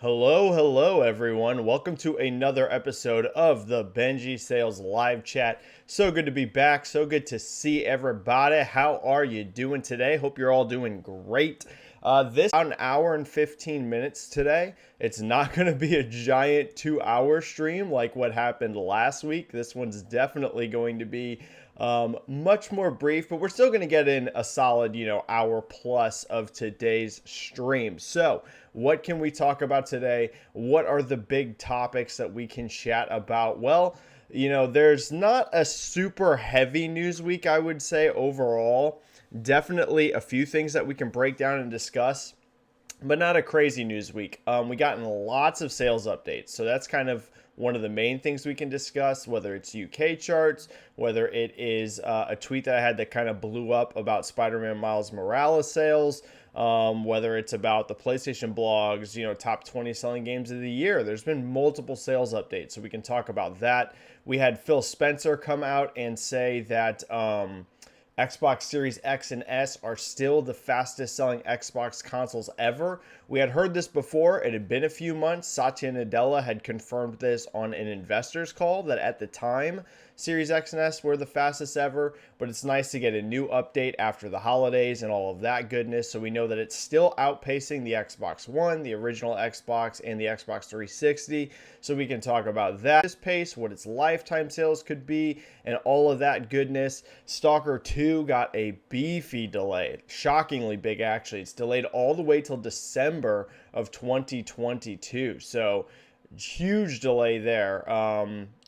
Hello, everyone. Welcome to another episode of the Benji-Sales live chat. So good to be back. So good to see everybody. How are you doing today? Hope you're all doing great. This about an hour and 15 minutes today. It's not going to be a giant 2-hour stream like what happened last week. This one's definitely going to be much more brief, but we're still going to get in a solid, hour plus of today's stream. So what can we talk about today? What are the big topics that we can chat about? Well, there's not a super heavy news week, I would say, overall. Definitely a few things that we can break down and discuss, but not a crazy news week. We gotten lots of sales updates, so that's kind of one of the main things we can discuss, whether it's UK charts, whether it is a tweet that I had that kind of blew up about Spider-Man Miles Morales sales, whether it's about the PlayStation blogs, top 20 selling games of the year. There's been multiple sales updates, so we can talk about that. We had Phil Spencer come out and say that Xbox Series X and S are still the fastest selling Xbox consoles ever. We had heard this before. It had been a few months. Satya Nadella had confirmed this on an investor's call that at the time, Series X and S were the fastest ever, but it's nice to get a new update after the holidays and all of that goodness. So we know that it's still outpacing the Xbox One, the original Xbox, and the Xbox 360. So we can talk about that this pace, what its lifetime sales could be, and all of that goodness. Stalker 2 got a beefy delay, shockingly big actually. It's delayed all the way till December of 2022. So huge delay there.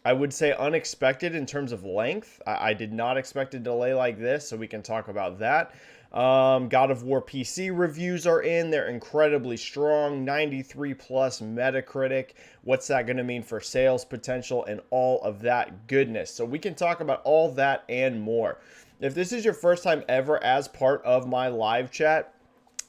I would say unexpected in terms of length. I did not expect a delay like this, so we can talk about that. God of War PC reviews are in. They're incredibly strong, 93 plus Metacritic. What's that going to mean for sales potential and all of that goodness? So we can talk about all that and more. If this is your first time ever as part of my live chat,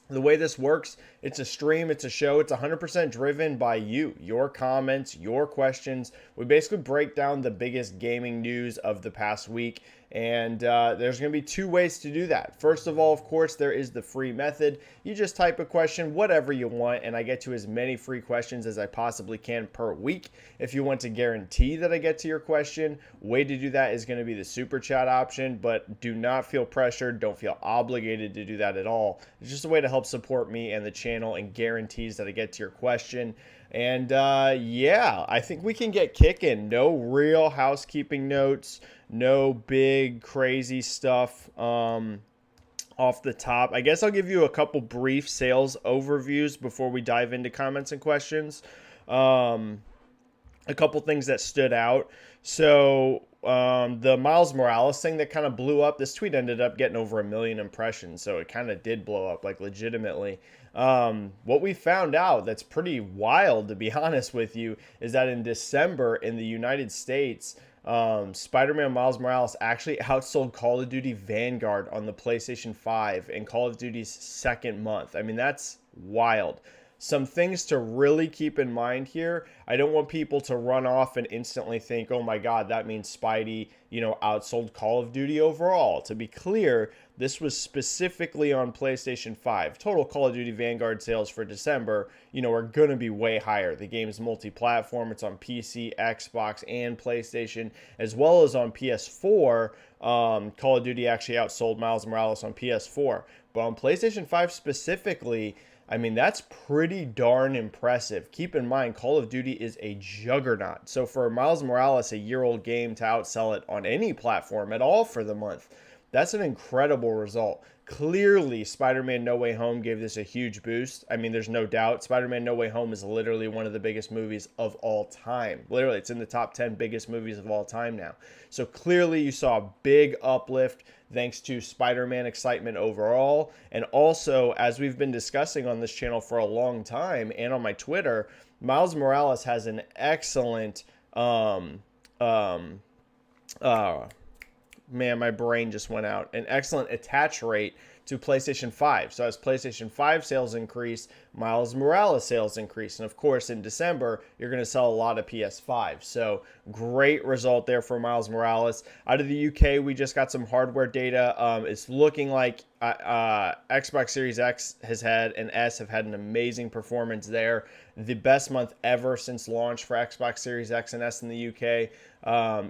the way this works, it's a stream, it's a show, it's 100% driven by you, your comments, your questions. We basically break down the biggest gaming news of the past week, and there's going to be two ways to do that. First of all, of course, there is the free method. You just type a question, whatever you want, and I get to as many free questions as I possibly can per week. If you want to guarantee that I get to your question, way to do that is going to be the super chat option, but do not feel pressured, don't feel obligated to do that at all. It's just a way to help support me and the channel and guarantees that I get to your question. And yeah, I think we can get kicking. No real housekeeping notes, no big crazy stuff off the top. I guess I'll give you a couple brief sales overviews before we dive into comments and questions. A couple things that stood out. So the Miles Morales thing that kind of blew up, this tweet ended up getting over 1 million impressions, so it kind of did blow up, like legitimately. What we found out that's pretty wild, to be honest with you, is that in December in the United States, Spider-Man Miles Morales actually outsold Call of Duty Vanguard on the PlayStation 5 in Call of Duty's second month. I mean, that's wild. Some things to really keep in mind here. I don't want people to run off and instantly think, oh my God, that means Spidey, outsold Call of Duty overall. To be clear, this was specifically on PlayStation 5. Total Call of Duty Vanguard sales for December, are going to be way higher. The game is multi-platform. It's on PC, Xbox, and PlayStation, as well as on PS4. Call of Duty actually outsold Miles Morales on PS4. But on PlayStation 5 specifically, I mean, that's pretty darn impressive. Keep in mind, Call of Duty is a juggernaut. So for Miles Morales, a year-old game, to outsell it on any platform at all for the month, that's an incredible result. Clearly, Spider-Man No Way Home gave this a huge boost. I mean, there's no doubt. Spider-Man No Way Home is literally one of the biggest movies of all time. Literally, it's in the top 10 biggest movies of all time now. So clearly, you saw a big uplift thanks to Spider-Man excitement overall. And also, as we've been discussing on this channel for a long time and on my Twitter, Miles Morales has an excellent man, my brain just went out. An excellent attach rate to PlayStation 5. So as PlayStation 5 sales increase, Miles Morales sales increase. And of course, in December, you're going to sell a lot of PS5. So great result there for Miles Morales. Out of the UK, we just got some hardware data. It's looking like Xbox Series X has had and S have had an amazing performance there. The best month ever since launch for Xbox Series X and S in the UK.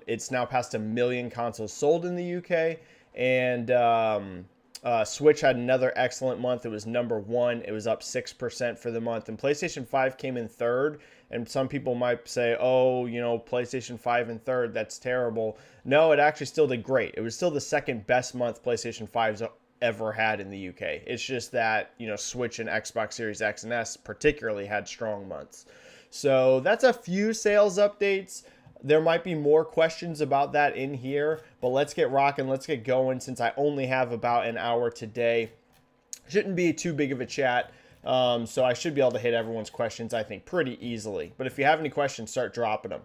It's now past 1 million consoles sold in the UK. And Switch had another excellent month. It was number 1. It was up 6% for the month. And PlayStation 5 came in third. And some people might say, oh, PlayStation 5 in third, that's terrible. No, it actually still did great. It was still the second best month PlayStation 5's ever had in the UK. It's just that, Switch and Xbox Series X and S particularly had strong months. So that's a few sales updates. There might be more questions about that in here, but let's get rocking. Let's get going since I only have about an hour today. Shouldn't be too big of a chat, so I should be able to hit everyone's questions, I think, pretty easily. But if you have any questions, start dropping them.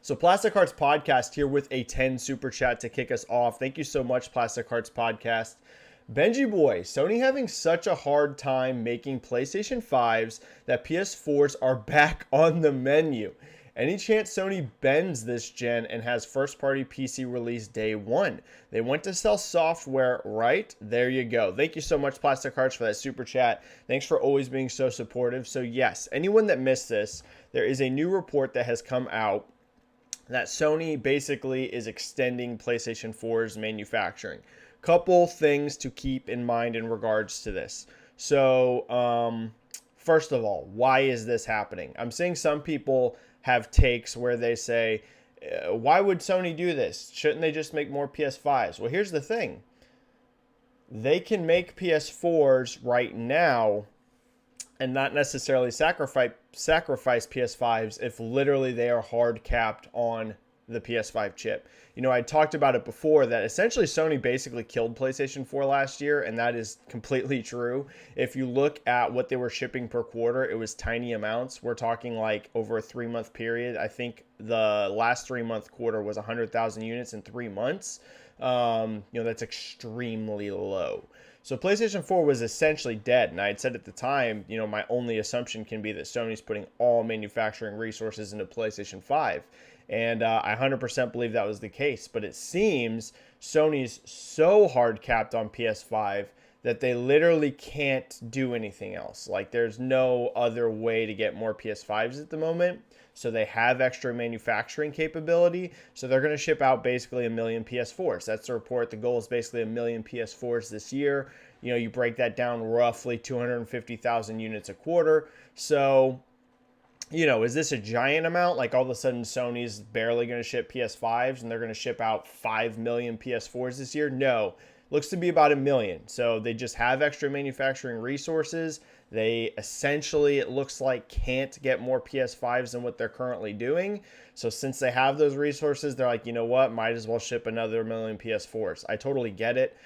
So Plastic Hearts Podcast here with a 10 super chat to kick us off. Thank you so much, Plastic Hearts Podcast. Benji boy, Sony having such a hard time making PlayStation 5s that PS4s are back on the menu. Any chance Sony bends this gen and has first-party PC release day one? They went to sell software, right? There you go. Thank you so much, Plastic Hearts, for that super chat. Thanks for always being so supportive. So yes, anyone that missed this, there is a new report that has come out that Sony basically is extending PlayStation 4's manufacturing. Couple things to keep in mind in regards to this. So, first of all, why is this happening? I'm seeing some people have takes where they say, why would Sony do this? Shouldn't they just make more PS5s? Well, here's the thing. They can make PS4s right now and not necessarily sacrifice PS5s if literally they are hard capped on the PS5 chip. I talked about it before that essentially Sony basically killed PlayStation 4 last year, and that is completely true. If you look at what they were shipping per quarter, it was tiny amounts. We're talking like over a 3-month period. I think the last 3-month quarter was 100,000 units in 3 months. That's extremely low. So PlayStation 4 was essentially dead, and I had said at the time, my only assumption can be that Sony's putting all manufacturing resources into PlayStation 5. And I 100% believe that was the case. But it seems Sony's so hard capped on PS5 that they literally can't do anything else. Like, there's no other way to get more PS5s at the moment. So they have extra manufacturing capability. So they're going to ship out basically 1 million PS4s. That's the report. The goal is basically 1 million PS4s this year. You break that down roughly 250,000 units a quarter. So, is this a giant amount? Like all of a sudden Sony's barely going to ship PS5s and they're going to ship out 5 million PS4s this year? No. Looks to be about 1 million. So they just have extra manufacturing resources. They essentially, it looks like, can't get more PS5s than what they're currently doing. So since they have those resources, they're like, you know what? Might as well ship another 1 million PS4s. I totally get it.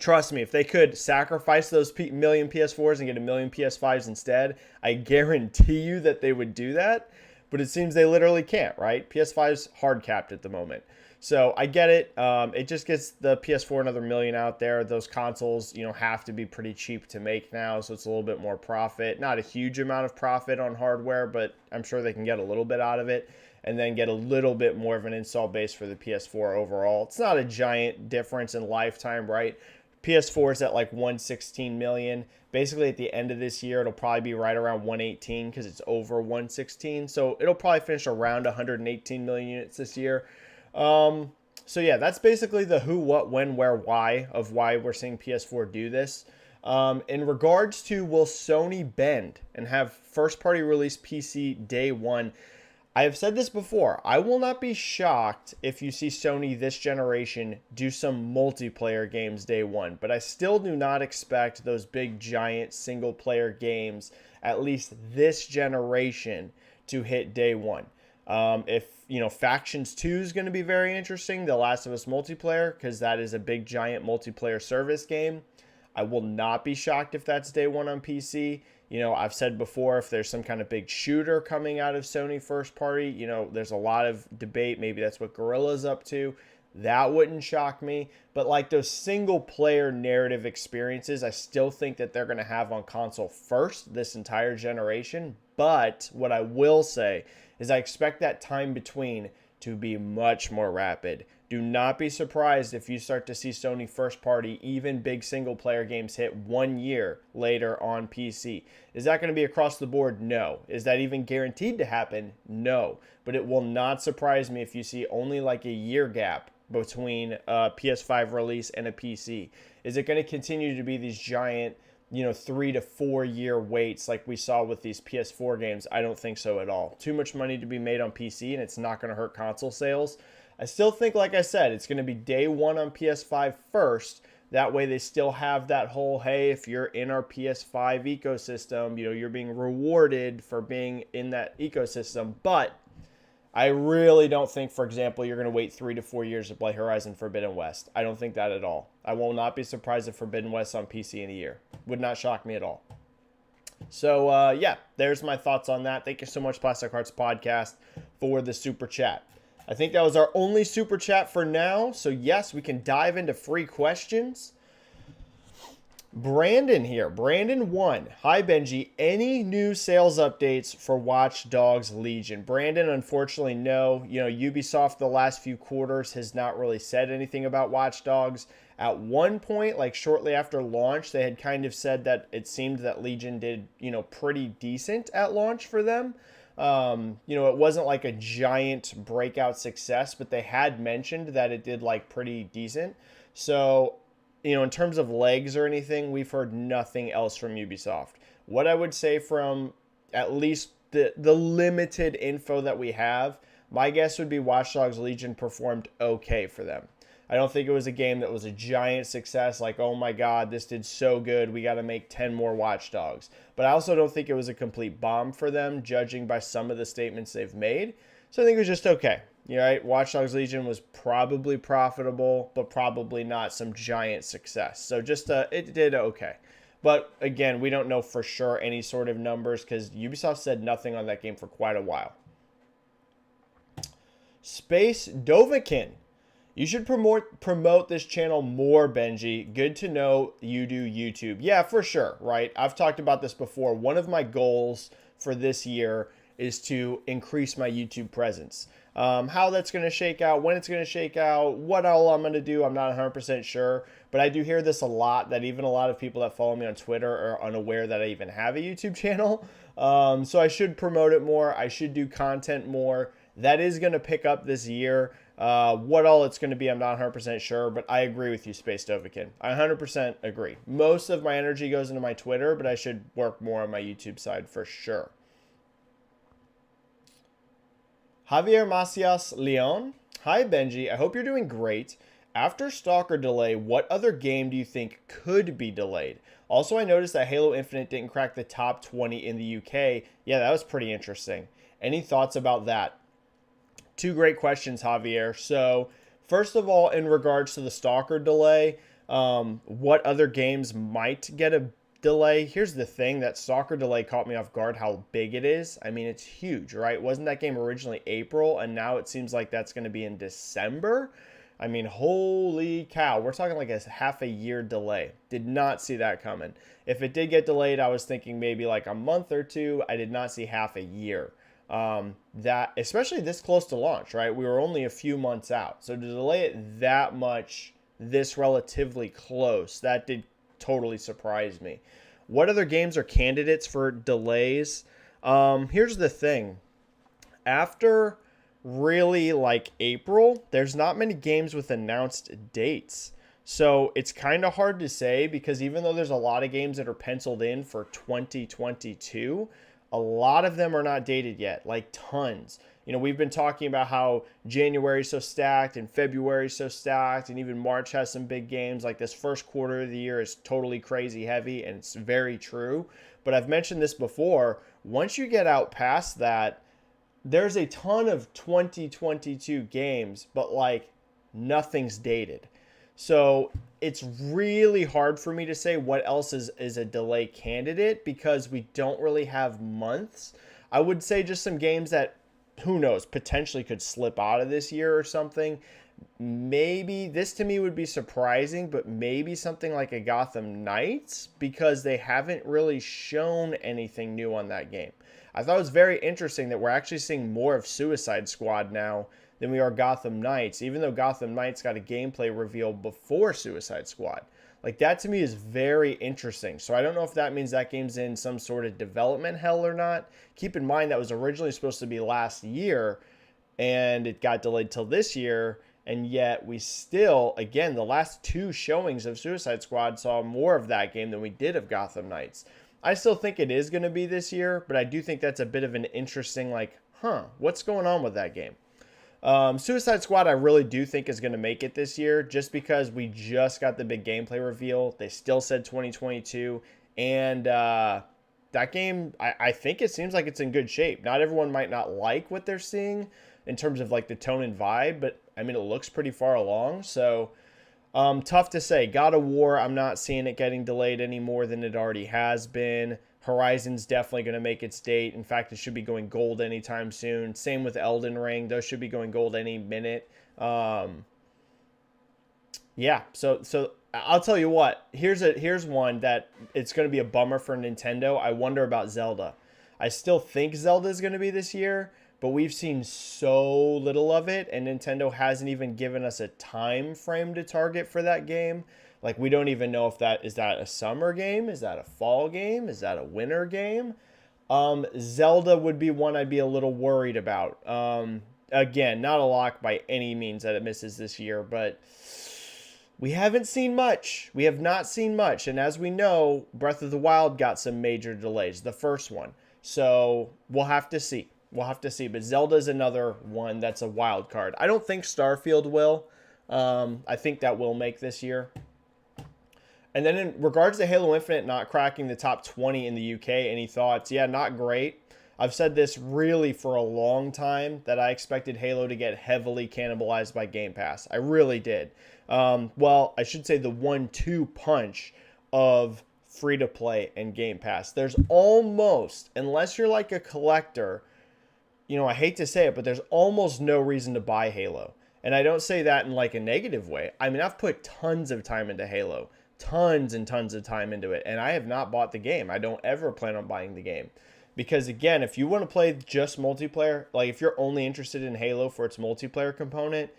Trust me, if they could sacrifice those million PS4s and get 1 million PS5s instead, I guarantee you that they would do that. But it seems they literally can't, right? PS5's hard capped at the moment. So I get it. It just gets the PS4 another 1 million out there. Those consoles, have to be pretty cheap to make now, so it's a little bit more profit. Not a huge amount of profit on hardware, but I'm sure they can get a little bit out of it and then get a little bit more of an install base for the PS4 overall. It's not a giant difference in lifetime, right? PS4 is at like 116 million. Basically, at the end of this year, it'll probably be right around 118 because it's over 116. So it'll probably finish around 118 million units this year. So yeah, that's basically the who, what, when, where, why of why we're seeing PS4 do this. In regards to will Sony bend and have first-party release PC day one, I have said this before. I will not be shocked if you see Sony this generation do some multiplayer games day one, but I still do not expect those big giant single-player games, at least this generation, to hit day one. If Factions 2 is going to be very interesting, The Last of Us multiplayer, because that is a big giant multiplayer service game. I will not be shocked if that's day one on PC. I've said before, if there's some kind of big shooter coming out of Sony first party, there's a lot of debate. Maybe that's what Guerrilla's up to. that wouldn't shock me. But like those single player narrative experiences, I still think that they're going to have on console first this entire generation. But what I will say is I expect that time between to be much more rapid. Do not be surprised if you start to see Sony first party, even big single player games hit 1 year later on PC. Is that going to be across the board? No. Is that even guaranteed to happen? No. But it will not surprise me if you see only like a year gap between a PS5 release and a PC. Is it going to continue to be these giant 3 to 4 year waits like we saw with these PS4 games? I don't think so at all. Too much money to be made on PC, and it's not going to hurt console sales. I still think, like I said, it's going to be day one on PS5 first. That way they still have that whole, hey, if you're in our PS5 ecosystem, you're being rewarded for being in that ecosystem. But I really don't think, for example, you're going to wait 3 to 4 years to play Horizon Forbidden West. I don't think that at all. I will not be surprised if Forbidden West on PC in a year. Would not shock me at all. So, yeah, there's my thoughts on that. Thank you so much, Plastic Hearts Podcast, for the super chat. I think that was our only super chat for now. So, yes, we can dive into free questions. Brandon here. Brandon 1. Hi, Benji. Any new sales updates for Watch Dogs Legion? Brandon, unfortunately, no. Ubisoft the last few quarters has not really said anything about Watch Dogs. At one point, like shortly after launch, they had kind of said that it seemed that Legion did, pretty decent at launch for them. It wasn't like a giant breakout success, but they had mentioned that it did like pretty decent. So, in terms of legs or anything, we've heard nothing else from Ubisoft. What I would say from at least the limited info that we have, my guess would be Watch Dogs Legion performed okay for them. I don't think it was a game that was a giant success, like, oh my god, this did so good, we got to make 10 more Watch Dogs. But I also don't think it was a complete bomb for them, judging by some of the statements they've made. So I think it was just okay. Right? Watch Dogs Legion was probably profitable, but probably not some giant success. So just it did okay. But again, we don't know for sure any sort of numbers because Ubisoft said nothing on that game for quite a while. Space Dovakin. You should promote this channel more, Benji. Good to know you do YouTube. Yeah, for sure, right? I've talked about this before. One of my goals for this year is to increase my YouTube presence. How that's going to shake out, when it's going to shake out, what all I'm going to do, I'm not 100% sure. But I do hear this a lot, that even a lot of people that follow me on Twitter are unaware that I even have a YouTube channel. So I should promote it more. I should do content more. That is going to pick up this year. What all it's going to be, I'm not 100% sure, but I agree with you, Space Dovakin. I 100% agree. Most of my energy goes into my Twitter, but I should work more on my YouTube side for sure. Javier Macias Leon. Hi, Benji. I hope you're doing great. After Stalker delay, what other game do you think could be delayed? Also, I noticed that Halo Infinite didn't crack the top 20 in the UK. Yeah, that was pretty interesting. Any thoughts about that? Two great questions, Javier. So, first of all, in regards to the Stalker delay, what other games might get a delay? Here's the thing, that Stalker delay caught me off guard how big it is. I mean, it's huge, right? Wasn't that game originally April, and now it seems like that's going to be in December? I mean, holy cow. We're talking like a half a year delay. Did not see that coming. If it did get delayed, I was thinking maybe like a month or two. I did not see half a year. That, especially this close to launch, right? We were only a few months out. So to delay it that much, this relatively close, that did totally surprise me. What other games are candidates for delays? Here's the thing. After really like April, there's not many games with announced dates. So it's kind of hard to say, because even though there's a lot of games that are penciled in for 2022, a lot of them are not dated yet, like tons. We've been talking about how January is so stacked and February is so stacked, and even March has some big games. Like this first quarter of the year is totally crazy heavy, and it's very true. But I've mentioned this before. Once you get out past that, there's a ton of 2022 games, but like nothing's dated. So it's really hard for me to say what else is a delay candidate, because we don't really have months. I would say just some games that, who knows, potentially could slip out of this year or something. Maybe this to me would be surprising, but maybe something like a Gotham Knights, because they haven't really shown anything new on that game. I thought it was very interesting that we're actually seeing more of Suicide Squad now than we are Gotham Knights, even though Gotham Knights got a gameplay reveal before Suicide Squad. Like, that to me is very interesting. So I don't know if that means that game's in some sort of development hell or not. Keep in mind that was originally supposed to be last year, and it got delayed till this year. And yet we still, again, the last two showings of Suicide Squad saw more of that game than we did of Gotham Knights. I still think it is going to be this year, but I do think that's a bit of an interesting, like, what's going on with that game? Suicide Squad, I really do think is going to make it this year, just because we just got the big gameplay reveal. They still said 2022, and that game, I think it seems like it's in good shape. Not everyone might not like what they're seeing in terms of like the tone and vibe, but I mean, it looks pretty far along. So tough to say. God of War, I'm not seeing it getting delayed any more than it already has been. Horizon's definitely going to make its date. In fact, it should be going gold anytime soon. Same with Elden Ring. Those should be going gold any minute. Yeah, so I'll tell you what. Here's one that it's going to be a bummer for Nintendo. I wonder about Zelda. I still think Zelda is going to be this year, but we've seen so little of it, and Nintendo hasn't even given us a time frame to target for that game. Like, we don't even know if that is that a summer game, is that a fall game, is that a winter game. Zelda would be one I'd be a little worried about. Again, not a lock by any means that it misses this year, but we haven't seen much. We have not seen much, and as we know, Breath of the Wild got some major delays, the first one. So we'll have to see. We'll have to see. But Zelda's another one that's a wild card. I don't think Starfield will. I think that will make this year. And then in regards to Halo Infinite not cracking the top 20 in the UK, any thoughts? Yeah, not great. I've said this really for a long time, that I expected Halo to get heavily cannibalized by Game Pass. I really did. Well, I should say the 1-2 punch of free-to-play and Game Pass. There's almost, unless you're like a collector, you know, I hate to say it, but there's almost no reason to buy Halo. And I don't say that in like a negative way. I mean, I've put tons of time into Halo. Tons and tons of time into it. And I have not bought the game. I don't ever plan on buying the game. Because again, if you want to play just multiplayer, like if you're only interested in Halo for its multiplayer component,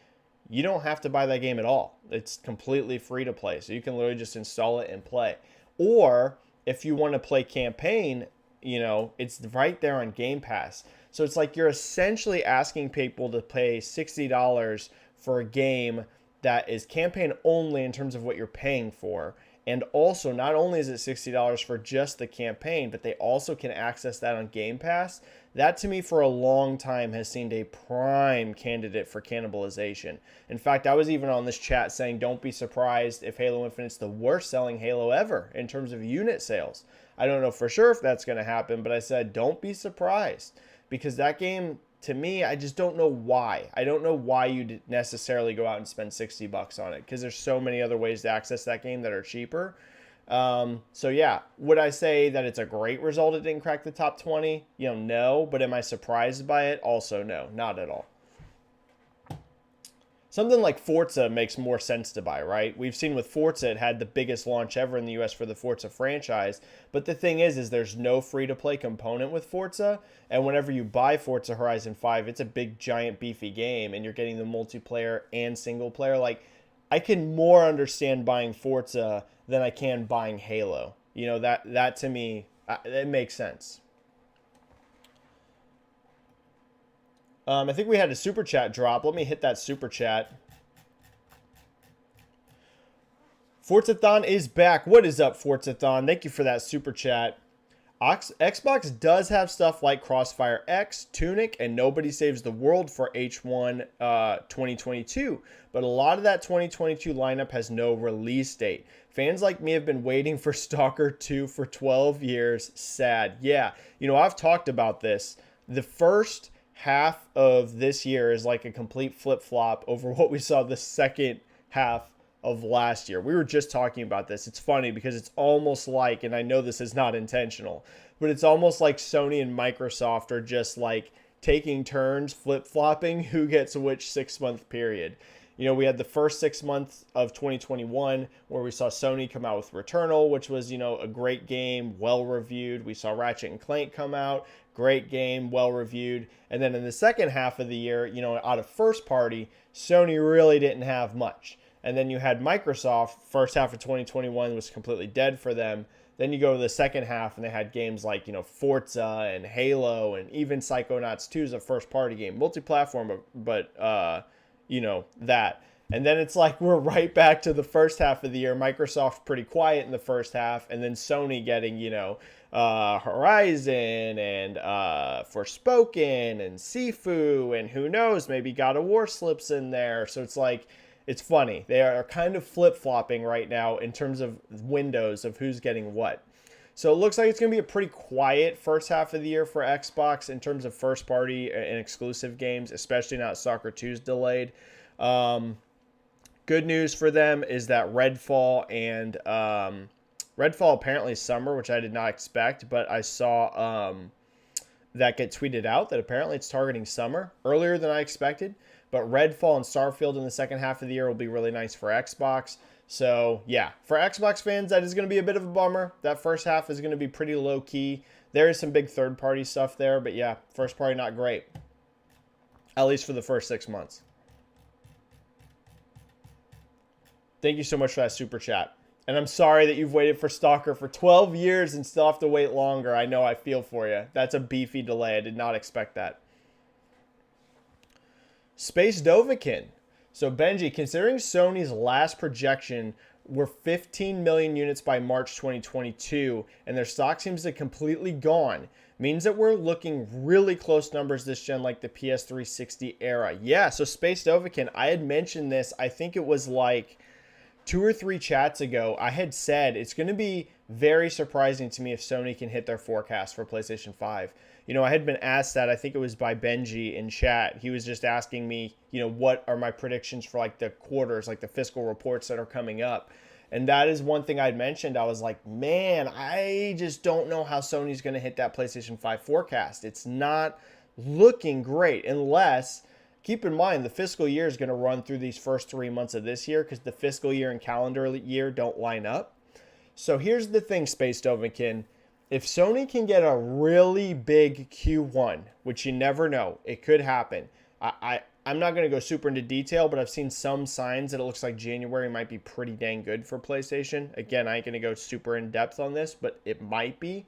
you don't have to buy that game at all. It's completely free to play. So you can literally just install it and play. Or if you want to play campaign, you know, it's right there on Game Pass. So it's like you're essentially asking people to pay $60 for a game that is campaign only in terms of what you're paying for. And also, not only is it $60 for just the campaign, but they also can access that on Game Pass. That, to me, for a long time has seemed a prime candidate for cannibalization. In fact, I was even on this chat saying, don't be surprised if Halo Infinite's the worst selling Halo ever in terms of unit sales. I don't know for sure if that's going to happen, but I said, don't be surprised. Because that game, to me, I just don't know why. I don't know why you'd necessarily go out and spend $60 on it, because there's so many other ways to access that game that are cheaper. So yeah, would I say that it's a great result it didn't crack the top 20? You know, no. But am I surprised by it? Also, no, not at all. Something like Forza makes more sense to buy, right? We've seen with Forza, it had the biggest launch ever in the US for the Forza franchise. But the thing is there's no free-to-play component with Forza. And whenever you buy Forza Horizon 5, it's a big, giant, beefy game. And you're getting the multiplayer and single player. Like, I can more understand buying Forza than I can buying Halo. You know, that to me, it makes sense. I think we had a super chat drop. Let me hit that super chat. Forzathon is back. What is up, Forzathon? Thank you for that super chat. Xbox does have stuff like Crossfire X, Tunic, and Nobody Saves the World for H1 2022. But a lot of that 2022 lineup has no release date. Fans like me have been waiting for Stalker 2 for 12 years. Sad. Yeah, you know, I've talked about this. The first half of this year is like a complete flip-flop over what we saw the second half of last year. We were just talking about this. It's funny because it's almost like, and I know this is not intentional, but it's almost like Sony and Microsoft are just like taking turns flip-flopping who gets which 6-month period. You know, we had the first 6 months of 2021 where we saw Sony come out with Returnal, which was, you know, a great game, well reviewed. We saw Ratchet and Clank come out, great game, well reviewed. And then in the second half of the year, you know, out of first party, Sony really didn't have much. And then you had Microsoft, first half of 2021 was completely dead for them. Then you go to the second half and they had games like, you know, Forza and Halo, and even Psychonauts 2 is a first party game, multi-platform, but you know, that. And then it's like we're right back to the first half of the year. Microsoft pretty quiet in the first half, and then Sony getting, you know, Horizon and Forspoken and Sifu, and who knows, maybe God of War slips in there. So it's like, it's funny. They are kind of flip-flopping right now in terms of windows of who's getting what. So it looks like it's going to be a pretty quiet first half of the year for Xbox in terms of first party and exclusive games, especially now that Stalker 2 is delayed. Good news for them is that Redfall and Redfall apparently is summer, which I did not expect, but I saw that get tweeted out that apparently it's targeting summer earlier than I expected. But Redfall and Starfield in the second half of the year will be really nice for Xbox. So, yeah, for Xbox fans, that is going to be a bit of a bummer. That first half is going to be pretty low-key. There is some big third-party stuff there, but yeah, first party not great. At least for the first 6 months. Thank you so much for that super chat. And I'm sorry that you've waited for Stalker for 12 years and still have to wait longer. I know, I feel for you. That's a beefy delay. I did not expect that. Space Dovakin. So Benji, considering Sony's last projection were 15 million units by March 2022, and their stock seems to completely gone, means that we're looking really close numbers this gen like the PS360 era. Yeah, so Space Dovakin, I had mentioned this, I think it was like 2 or 3 chats ago. I had said it's going to be very surprising to me if Sony can hit their forecast for PlayStation 5. You know, I had been asked that, I think it was by Benji in chat. He was just asking me, you know, what are my predictions for like the quarters, like the fiscal reports that are coming up. And that is one thing I'd mentioned. I was like, man, I just don't know how Sony's going to hit that PlayStation 5 forecast. It's not looking great unless, keep in mind, the fiscal year is going to run through these first 3 months of this year because the fiscal year and calendar year don't line up. So here's the thing, Space Dovakin. If Sony can get a really big Q1, which you never know, it could happen. I'm not going to go super into detail, but I've seen some signs that it looks like January might be pretty dang good for PlayStation. Again, I ain't going to go super in depth on this, but it might be.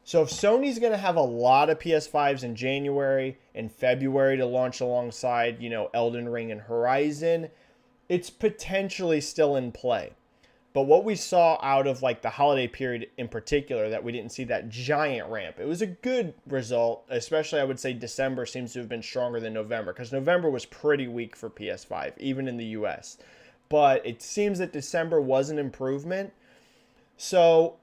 So if Sony's going to have a lot of PS5s in January and February to launch alongside, you know, Elden Ring and Horizon, it's potentially still in play. But what we saw out of like the holiday period in particular, that we didn't see that giant ramp. It was a good result, especially I would say December seems to have been stronger than November, because November was pretty weak for PS5, even in the US. But it seems that December was an improvement. So,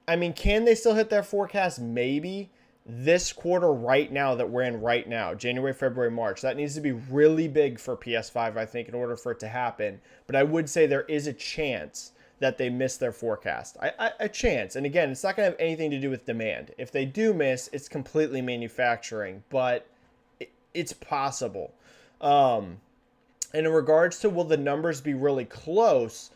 I mean, can they still hit their forecast? Maybe. This quarter right now that we're in right now, January, February, March, that needs to be really big for PS5, I think, in order for it to happen. But I would say there is a chance that they miss their forecast. A chance. And again, it's not going to have anything to do with demand. If they do miss, it's completely manufacturing, but it's possible. And in regards to will the numbers be really close,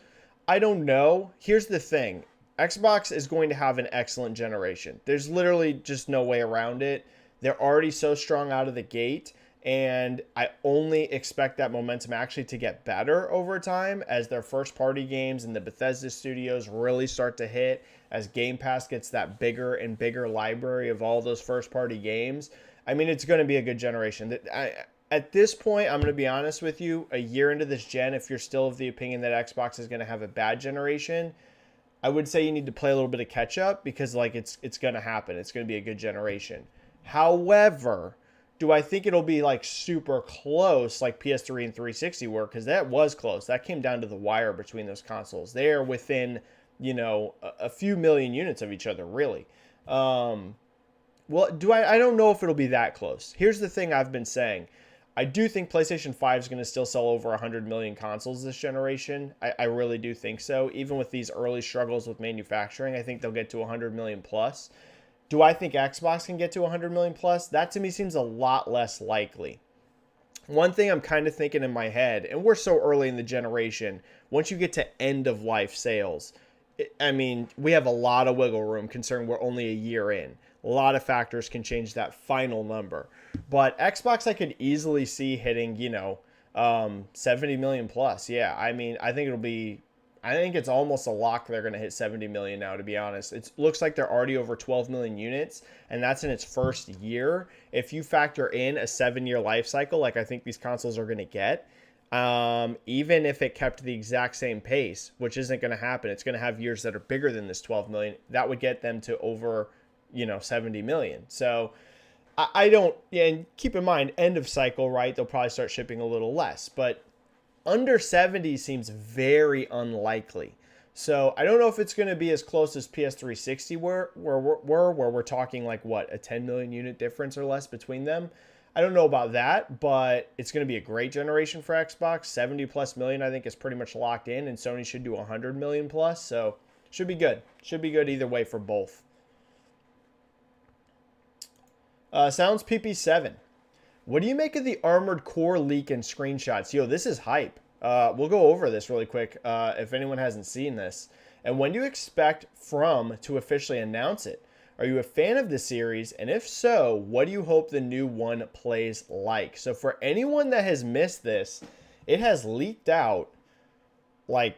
I don't know. Here's the thing. Xbox is going to have an excellent generation. There's literally just no way around it. They're already so strong out of the gate. And I only expect that momentum actually to get better over time as their first party games and the Bethesda studios really start to hit, as Game Pass gets that bigger and bigger library of all those first party games. I mean, it's going to be a good generation. At this point, I'm going to be honest with you, a year into this gen, if you're still of the opinion that Xbox is going to have a bad generation, I would say you need to play a little bit of catch up, because like it's going to happen. It's going to be a good generation. However, do I think it'll be like super close like PS3 and 360 were? Because that was close. That came down to the wire between those consoles. They are within, you know, a few million units of each other, really. Well, I don't know if it'll be that close. Here's the thing I've been saying. I do think PlayStation 5 is going to still sell over 100 million consoles this generation. I really do think so. Even with these early struggles with manufacturing, I think they'll get to 100 million plus. Do I think Xbox can get to 100 million plus? That to me seems a lot less likely. One thing I'm kind of thinking in my head, and we're so early in the generation, once you get to end of life sales, I mean, we have a lot of wiggle room considering we're only a year in. A lot of factors can change that final number. But Xbox, I could easily see hitting, 70 million plus. Yeah, I mean, I think it's almost a lock they're going to hit 70 million now, to be honest. It looks like they're already over 12 million units, and that's in its first year. If you factor in a 7-year life cycle, like I think these consoles are going to get, even if it kept the exact same pace, which isn't going to happen, it's going to have years that are bigger than this 12 million. That would get them to over, 70 million. So I don't, yeah, and keep in mind, end of cycle, right? They'll probably start shipping a little less, but under 70 seems very unlikely. So I don't know if it's going to be as close as PS360 where we're talking like what, a 10 million unit difference or less between them. I don't know about that, but it's going to be a great generation for Xbox. 70 plus million, I think, is pretty much locked in, and Sony should do 100 million plus. So should be good. Should be good either way for both. Sounds PP7. What do you make of the Armored Core leak and screenshots? Yo, this is hype. We'll go over this really quick if anyone hasn't seen this. And when do you expect From to officially announce it? Are you a fan of the series? And if so, what do you hope the new one plays like? So for anyone that has missed this, it has leaked out, like,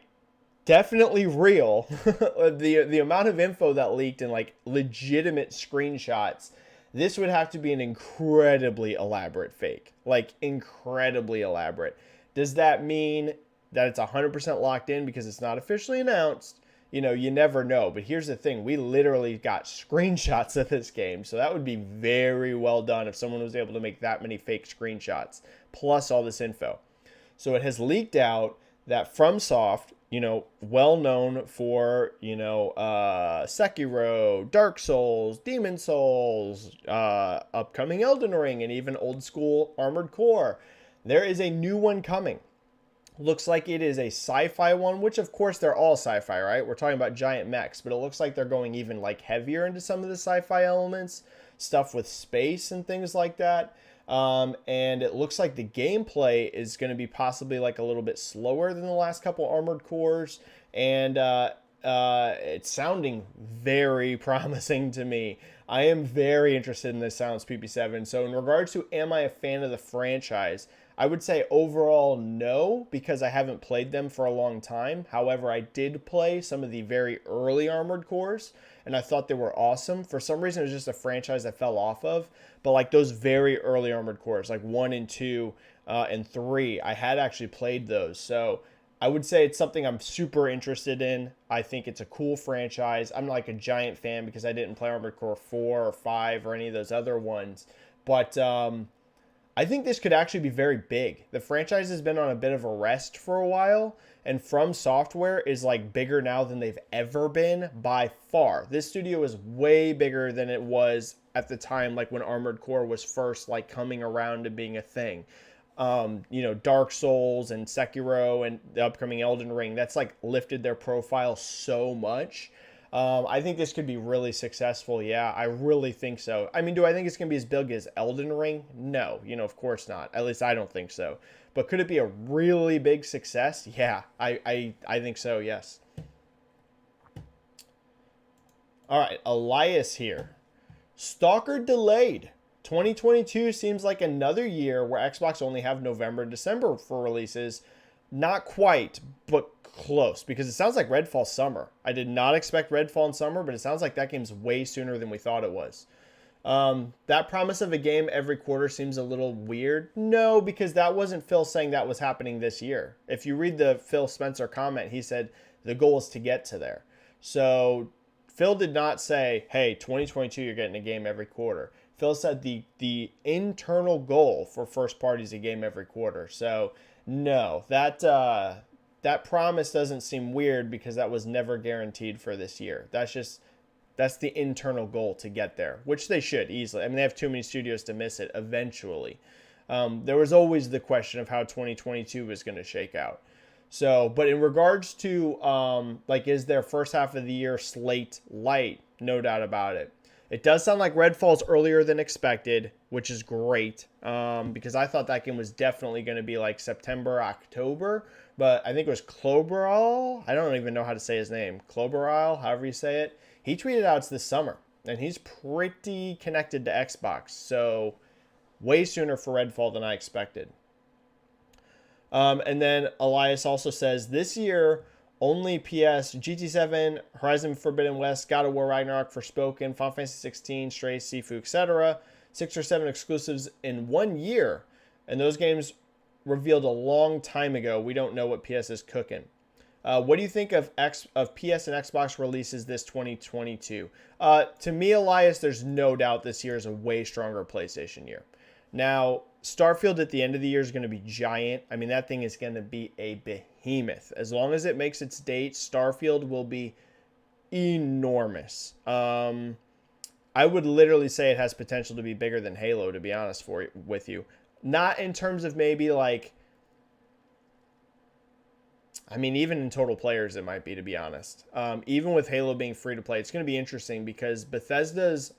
definitely real. the amount of info that leaked and like legitimate screenshots. This would have to be an incredibly elaborate fake. Like, incredibly elaborate. Does that mean that it's 100% locked in because it's not officially announced? You never know. But here's the thing. We literally got screenshots of this game. So that would be very well done if someone was able to make that many fake screenshots, plus all this info. So it has leaked out that FromSoft, well known for, Sekiro, Dark Souls, Demon Souls, upcoming Elden Ring, and even old school Armored Core. There is a new one coming. Looks like it is a sci-fi one, which of course they're all sci-fi, right? We're talking about giant mechs, but it looks like they're going even like heavier into some of the sci-fi elements, stuff with space and things like that. And it looks like the gameplay is going to be possibly like a little bit slower than the last couple Armored Cores, and it's sounding very promising to me. I am very interested in this Sounds PP7. So in regards to am I a fan of the franchise, I would say overall no, because I haven't played them for a long time. However, I did play some of the very early Armored Cores, and I thought they were awesome. For some reason, it was just a franchise I fell off of. But like those very early Armored Cores, like 1 and 2 and 3, I had actually played those. So I would say it's something I'm super interested in. I think it's a cool franchise. I'm like a giant fan because I didn't play Armored Core 4 or 5 or any of those other ones. But I think this could actually be very big. The franchise has been on a bit of a rest for a while, and From Software is like bigger now than they've ever been by far. This studio is way bigger than it was at the time, like when Armored Core was first like coming around to being a thing. Dark Souls and Sekiro and the upcoming Elden Ring, that's like lifted their profile so much. I think this could be really successful. Yeah, I really think so. I mean, do I think it's going to be as big as Elden Ring? No, of course not. At least I don't think so. But could it be a really big success? Yeah, I think so, yes. All right, Elias here. Stalker delayed. 2022 seems like another year where Xbox only have November and December for releases. Not quite, but close, because it sounds like Redfall summer. I did not expect Redfall in summer, but it sounds like that game's way sooner than we thought it was. That promise of a game every quarter seems a little weird. No, because that wasn't Phil saying that was happening this year. If you read the Phil Spencer comment, he said the goal is to get to there. So Phil did not say, hey, 2022, you're getting a game every quarter. Phil said the internal goal for first party is a game every quarter. So no, that promise doesn't seem weird because that was never guaranteed for this year. That's the internal goal to get there, which they should easily. I mean, they have too many studios to miss it eventually. There was always the question of how 2022 was going to shake out. So, but in regards to, is their first half of the year slate light? No doubt about it. It does sound like Redfall's earlier than expected, which is great, because I thought that game was definitely going to be like September, October, but I think it was Kloberal. I don't even know how to say his name. Kloberal, however you say it. He tweeted out it's this summer, and he's pretty connected to Xbox, so way sooner for Redfall than I expected. And then Elias also says, this year, only PS, GT7, Horizon Forbidden West, God of War Ragnarok, Forspoken, Final Fantasy 16, Stray, Sifu, etc. 6 or 7 exclusives in 1 year. And those games revealed a long time ago. We don't know what PS is cooking. What do you think of PS and Xbox releases this 2022? To me, Elias, there's no doubt this year is a way stronger PlayStation year. Now, Starfield at the end of the year is going to be giant. I mean, that thing is going to be a behemoth. As long as it makes its date, Starfield will be enormous. I would literally say it has potential to be bigger than Halo, to be honest with you. Not in terms of maybe like, I mean, even in total players, it might be, to be honest. Even with Halo being free to play, it's going to be interesting because Bethesda's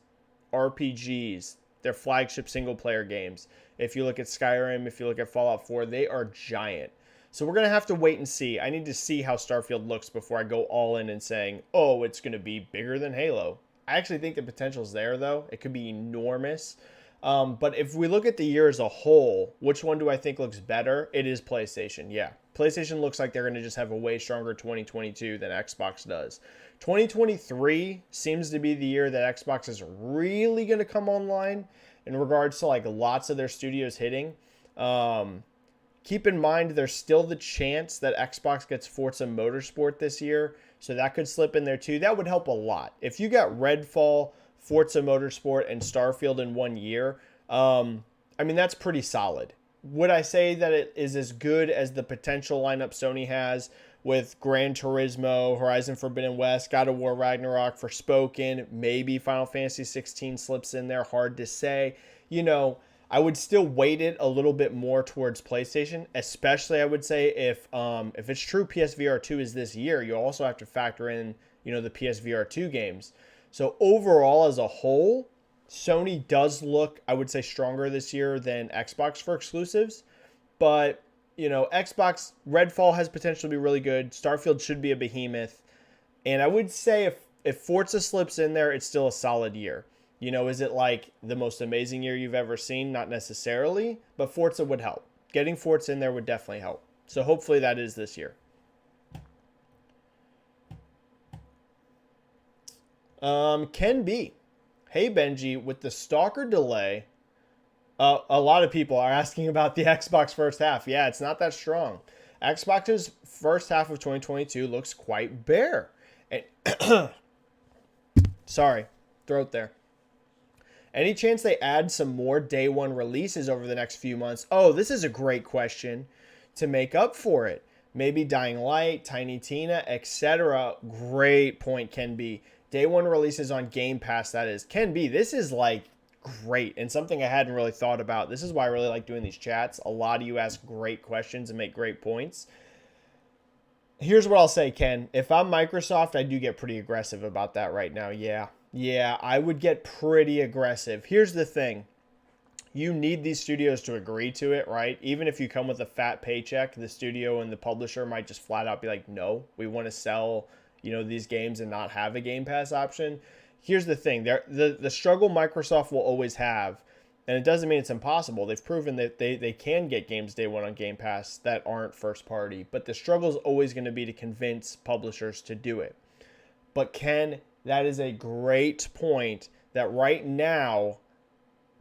RPGs, their flagship single player games, if you look at Skyrim, if you look at Fallout 4, they are giant. So we're going to have to wait and see. I need to see how Starfield looks before I go all in and saying, oh, it's going to be bigger than Halo. I actually think the potential is there, though. It could be enormous. But if we look at the year as a whole, which one do I think looks better? It is PlayStation, yeah. PlayStation looks like they're going to just have a way stronger 2022 than Xbox does. 2023 seems to be the year that Xbox is really going to come online in regards to like lots of their studios hitting. Keep in mind, there's still the chance that Xbox gets Forza Motorsport this year, so that could slip in there too. That would help a lot. If you got Redfall, Forza Motorsport, and Starfield in 1 year, I mean, that's pretty solid. Would I say that it is as good as the potential lineup Sony has with Gran Turismo, Horizon Forbidden West, God of War Ragnarok, Forspoken, maybe Final Fantasy 16 slips in there, hard to say. You know, I would still weight it a little bit more towards PlayStation, especially I would say if it's true PSVR 2 is this year, you also have to factor in, you know, the PSVR 2 games. So overall as a whole, Sony does look, I would say, stronger this year than Xbox for exclusives. But, you know, Xbox, Redfall has potential to be really good. Starfield should be a behemoth. And I would say if Forza slips in there, it's still a solid year. You know, is it like the most amazing year you've ever seen? Not necessarily, but Forza would help. Getting Forza in there would definitely help. So hopefully that is this year. Can be. Hey, Benji, with the Stalker delay, a lot of people are asking about the Xbox first half. Yeah, it's not that strong. Xbox's first half of 2022 looks quite bare. And sorry, throat there. Any chance they add some more day one releases over the next few months? Oh, this is a great question to make up for it. Maybe Dying Light, Tiny Tina, etc. Great point, Ken B. Day one releases on Game Pass, that is. Ken B, this is like great and something I hadn't really thought about. This is why I really like doing these chats. A lot of you ask great questions and make great points. Here's what I'll say, Ken. If I'm Microsoft, I do get pretty aggressive about that right now. Yeah, I would get pretty aggressive. Here's the thing. You need these studios to agree to it, right? Even if you come with a fat paycheck, the studio and the publisher might just flat out be like, no, we want to sell, you know, these games and not have a Game Pass option. Here's the thing. The struggle Microsoft will always have, and it doesn't mean it's impossible. They've proven that they can get games day one on Game Pass that aren't first party. But the struggle is always going to be to convince publishers to do it. But Ken, that is a great point that right now,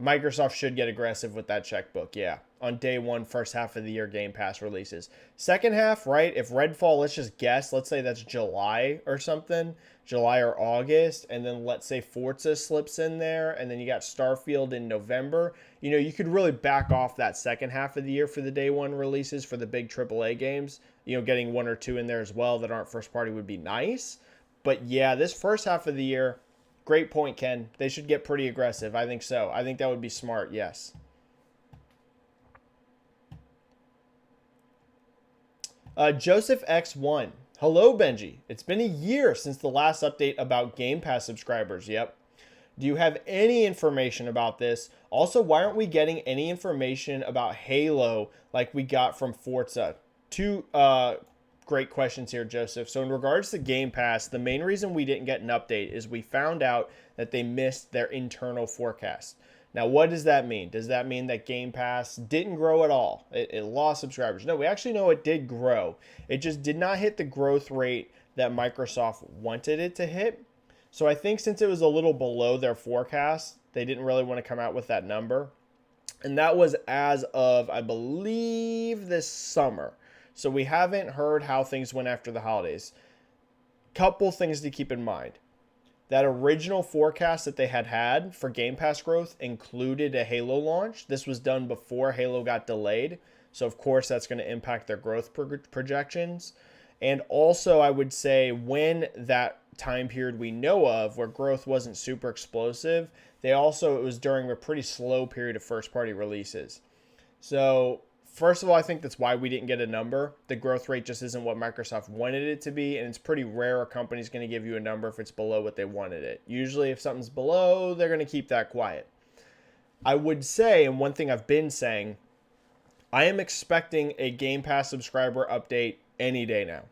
Microsoft should get aggressive with that checkbook, yeah. On day one, first half of the year Game Pass releases. Second half, right, if Redfall, let's just guess, let's say that's July or something, July or August, and then let's say Forza slips in there, and then you got Starfield in November. You know, you could really back off that second half of the year for the day one releases for the big AAA games. You know, getting one or two in there as well that aren't first party would be nice. But yeah, this first half of the year, great point, Ken. They should get pretty aggressive. I think so. I think that would be smart, yes. Joseph X1. Hello, Benji. It's been a year since the last update about Game Pass subscribers. Yep. Do you have any information about this? Also, why aren't we getting any information about Halo like we got from Forza? Two great questions here, Joseph. So in regards to Game Pass, the main reason we didn't get an update is we found out that they missed their internal forecast. Now, what does that mean? Does that mean that Game Pass didn't grow at all? It lost subscribers? No, we actually know it did grow. It just did not hit the growth rate that Microsoft wanted it to hit. So I think since it was a little below their forecast, they didn't really want to come out with that number. And that was as of, I believe, this summer. So we haven't heard how things went after the holidays. Couple things to keep in mind. That original forecast that they had for Game Pass growth included a Halo launch. This was done before Halo got delayed. So, of course, that's going to impact their growth projections. And also, I would say when that time period we know of where growth wasn't super explosive, it was during a pretty slow period of first-party releases. So, first of all, I think that's why we didn't get a number. The growth rate just isn't what Microsoft wanted it to be, and it's pretty rare a company's going to give you a number if it's below what they wanted it. Usually, if something's below, they're going to keep that quiet. I would say, and one thing I've been saying, I am expecting a Game Pass subscriber update any day now.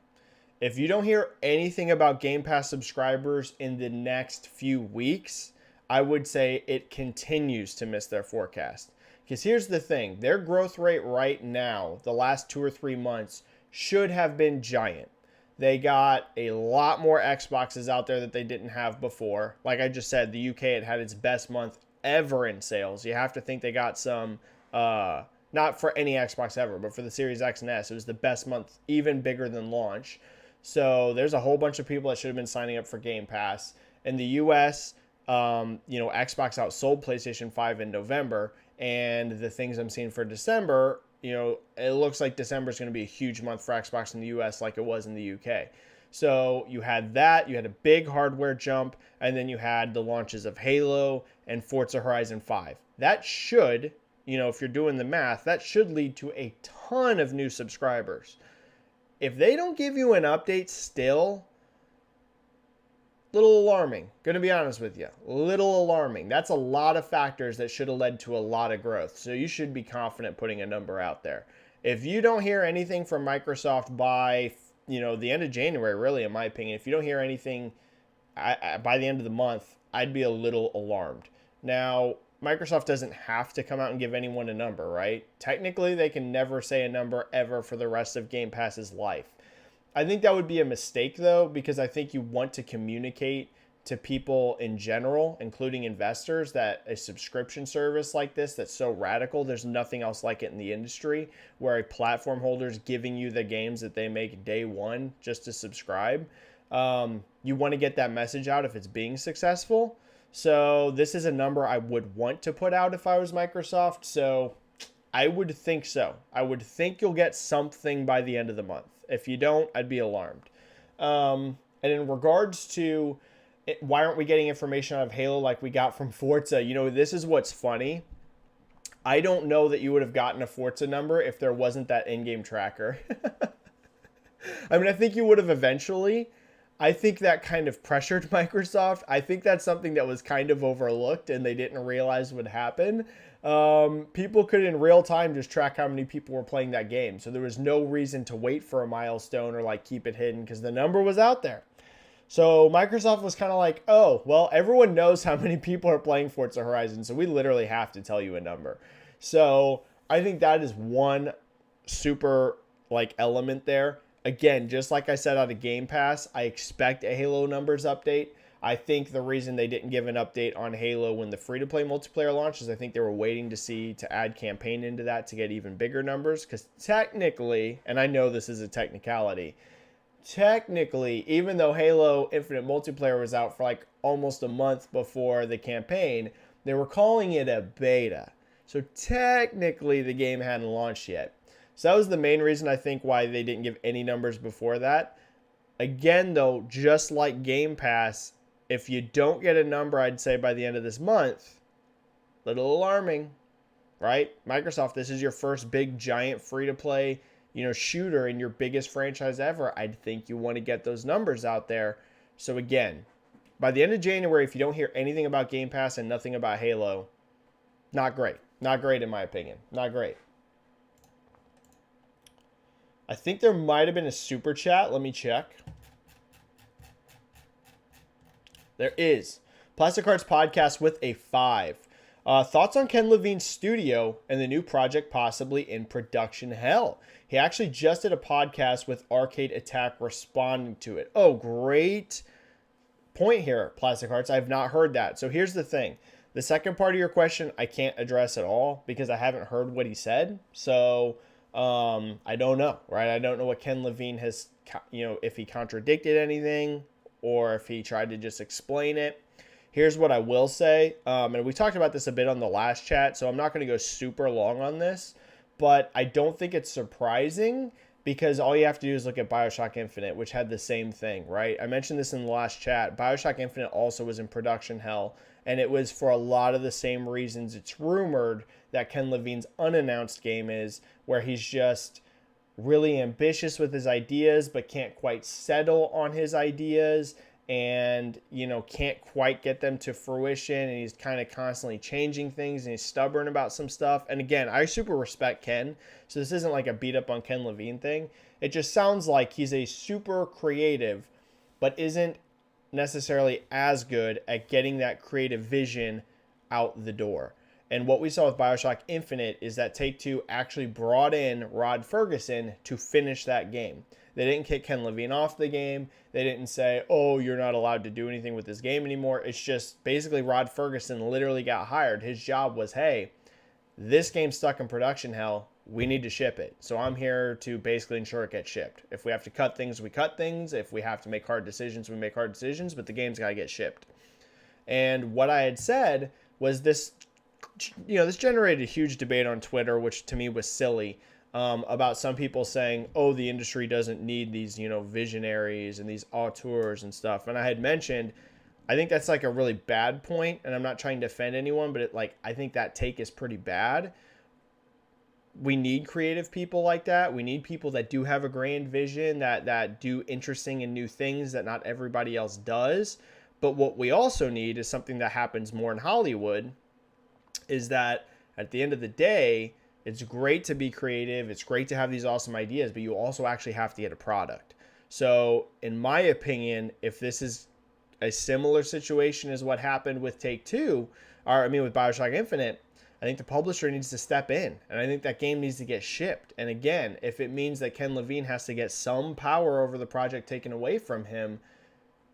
If you don't hear anything about Game Pass subscribers in the next few weeks, I would say it continues to miss their forecast. Because here's the thing, their growth rate right now, the last 2 or 3 months, should have been giant. They got a lot more Xboxes out there that they didn't have before. Like I just said, the UK had its best month ever in sales. You have to think they got some, not for any Xbox ever, but for the Series X and S, it was the best month, even bigger than launch. So there's a whole bunch of people that should have been signing up for Game Pass. In the US, Xbox outsold PlayStation 5 in November, and the things I'm seeing for December, it looks like December is going to be a huge month for Xbox in the US like it was in the UK. So you had that, you had a big hardware jump, and then you had the launches of Halo and Forza Horizon 5. That should, if you're doing the math, that should lead to a ton of new subscribers. If they don't give you an update still, little alarming. Going to be honest with you. Little alarming. That's a lot of factors that should have led to a lot of growth. So you should be confident putting a number out there. If you don't hear anything from Microsoft by, the end of January, really, in my opinion, if you don't hear anything by the end of the month, I'd be a little alarmed. Now, Microsoft doesn't have to come out and give anyone a number, right? Technically, they can never say a number ever for the rest of Game Pass's life. I think that would be a mistake, though, because I think you want to communicate to people in general, including investors, that a subscription service like this that's so radical, there's nothing else like it in the industry, where a platform holder is giving you the games that they make day one just to subscribe. You want to get that message out if it's being successful. So this is a number I would want to put out if I was Microsoft. So I would think so. I would think you'll get something by the end of the month. If you don't, I'd be alarmed. And in regards to why aren't we getting information out of Halo like we got from Forza, this is what's funny. I don't know that you would have gotten a Forza number if there wasn't that in-game tracker. I think you would have eventually. I think that kind of pressured Microsoft. I think that's something that was kind of overlooked and they didn't realize would happen. People could in real time just track how many people were playing that game. So there was no reason to wait for a milestone or keep it hidden because the number was out there. So Microsoft was kind of like, oh, well, everyone knows how many people are playing Forza Horizon, so we literally have to tell you a number. So I think that is one super element there. Again, just like I said out of Game Pass, I expect a Halo numbers update. I think the reason they didn't give an update on Halo when the free-to-play multiplayer launched is I think they were waiting to add campaign into that to get even bigger numbers. Because technically, and I know this is a technicality, even though Halo Infinite Multiplayer was out for almost a month before the campaign, they were calling it a beta. So technically, the game hadn't launched yet. So that was the main reason I think why they didn't give any numbers before that. Again, though, just like Game Pass, if you don't get a number, I'd say by the end of this month, little alarming, right? Microsoft, this is your first big giant free-to-play, shooter in your biggest franchise ever. I'd think you want to get those numbers out there. So again, By the end of January, if you don't hear anything about Game Pass and nothing about Halo, not great. Not great in my opinion. Not great. I think there might have been a super chat. Let me check. There is. Plastic Hearts Podcast with a 5. Thoughts on Ken Levine's studio and the new project possibly in production hell? He actually just did a podcast with Arcade Attack responding to it. Oh, great point here, Plastic Hearts. I've not heard that. So here's the thing. The second part of your question, I can't address at all because I haven't heard what he said. So I don't know, right? I don't know what Ken Levine has, if he contradicted anything or if he tried to just explain it. Here's what I will say. And we talked about this a bit on the last chat, so I'm not going to go super long on this. But I don't think it's surprising because all you have to do is look at BioShock Infinite, which had the same thing, right? I mentioned this in the last chat. BioShock Infinite also was in production hell, and it was for a lot of the same reasons it's rumored that Ken Levine's unannounced game is, where he's just really ambitious with his ideas but can't quite settle on his ideas and, can't quite get them to fruition, and he's kind of constantly changing things and he's stubborn about some stuff. And again, I super respect Ken, so this isn't like a beat up on Ken Levine thing. It just sounds like he's a super creative but isn't necessarily as good at getting that creative vision out the door. And what we saw with BioShock Infinite is that Take-Two actually brought in Rod Ferguson to finish that game. They didn't kick Ken Levine off the game. They didn't say, oh, you're not allowed to do anything with this game anymore. It's just basically Rod Ferguson literally got hired. His job was, hey, this game's stuck in production hell. We need to ship it. So I'm here to basically ensure it gets shipped. If we have to cut things, we cut things. If we have to make hard decisions, we make hard decisions. But the game's got to get shipped. And what I had said was this generated a huge debate on Twitter, which to me was silly, about some people saying, oh, the industry doesn't need these, visionaries and these auteurs and stuff. And I had mentioned, I think that's like a really bad point, and I'm not trying to offend anyone, but I think that take is pretty bad. We need creative people like that. We need people that do have a grand vision, that do interesting and new things that not everybody else does. But what we also need is something that happens more in Hollywood, is that at the end of the day, it's great to be creative. It's great to have these awesome ideas, but you also actually have to get a product. So in my opinion, if this is a similar situation as what happened with Take-Two, with BioShock Infinite, I think the publisher needs to step in, and I think that game needs to get shipped. And again, if it means that Ken Levine has to get some power over the project taken away from him,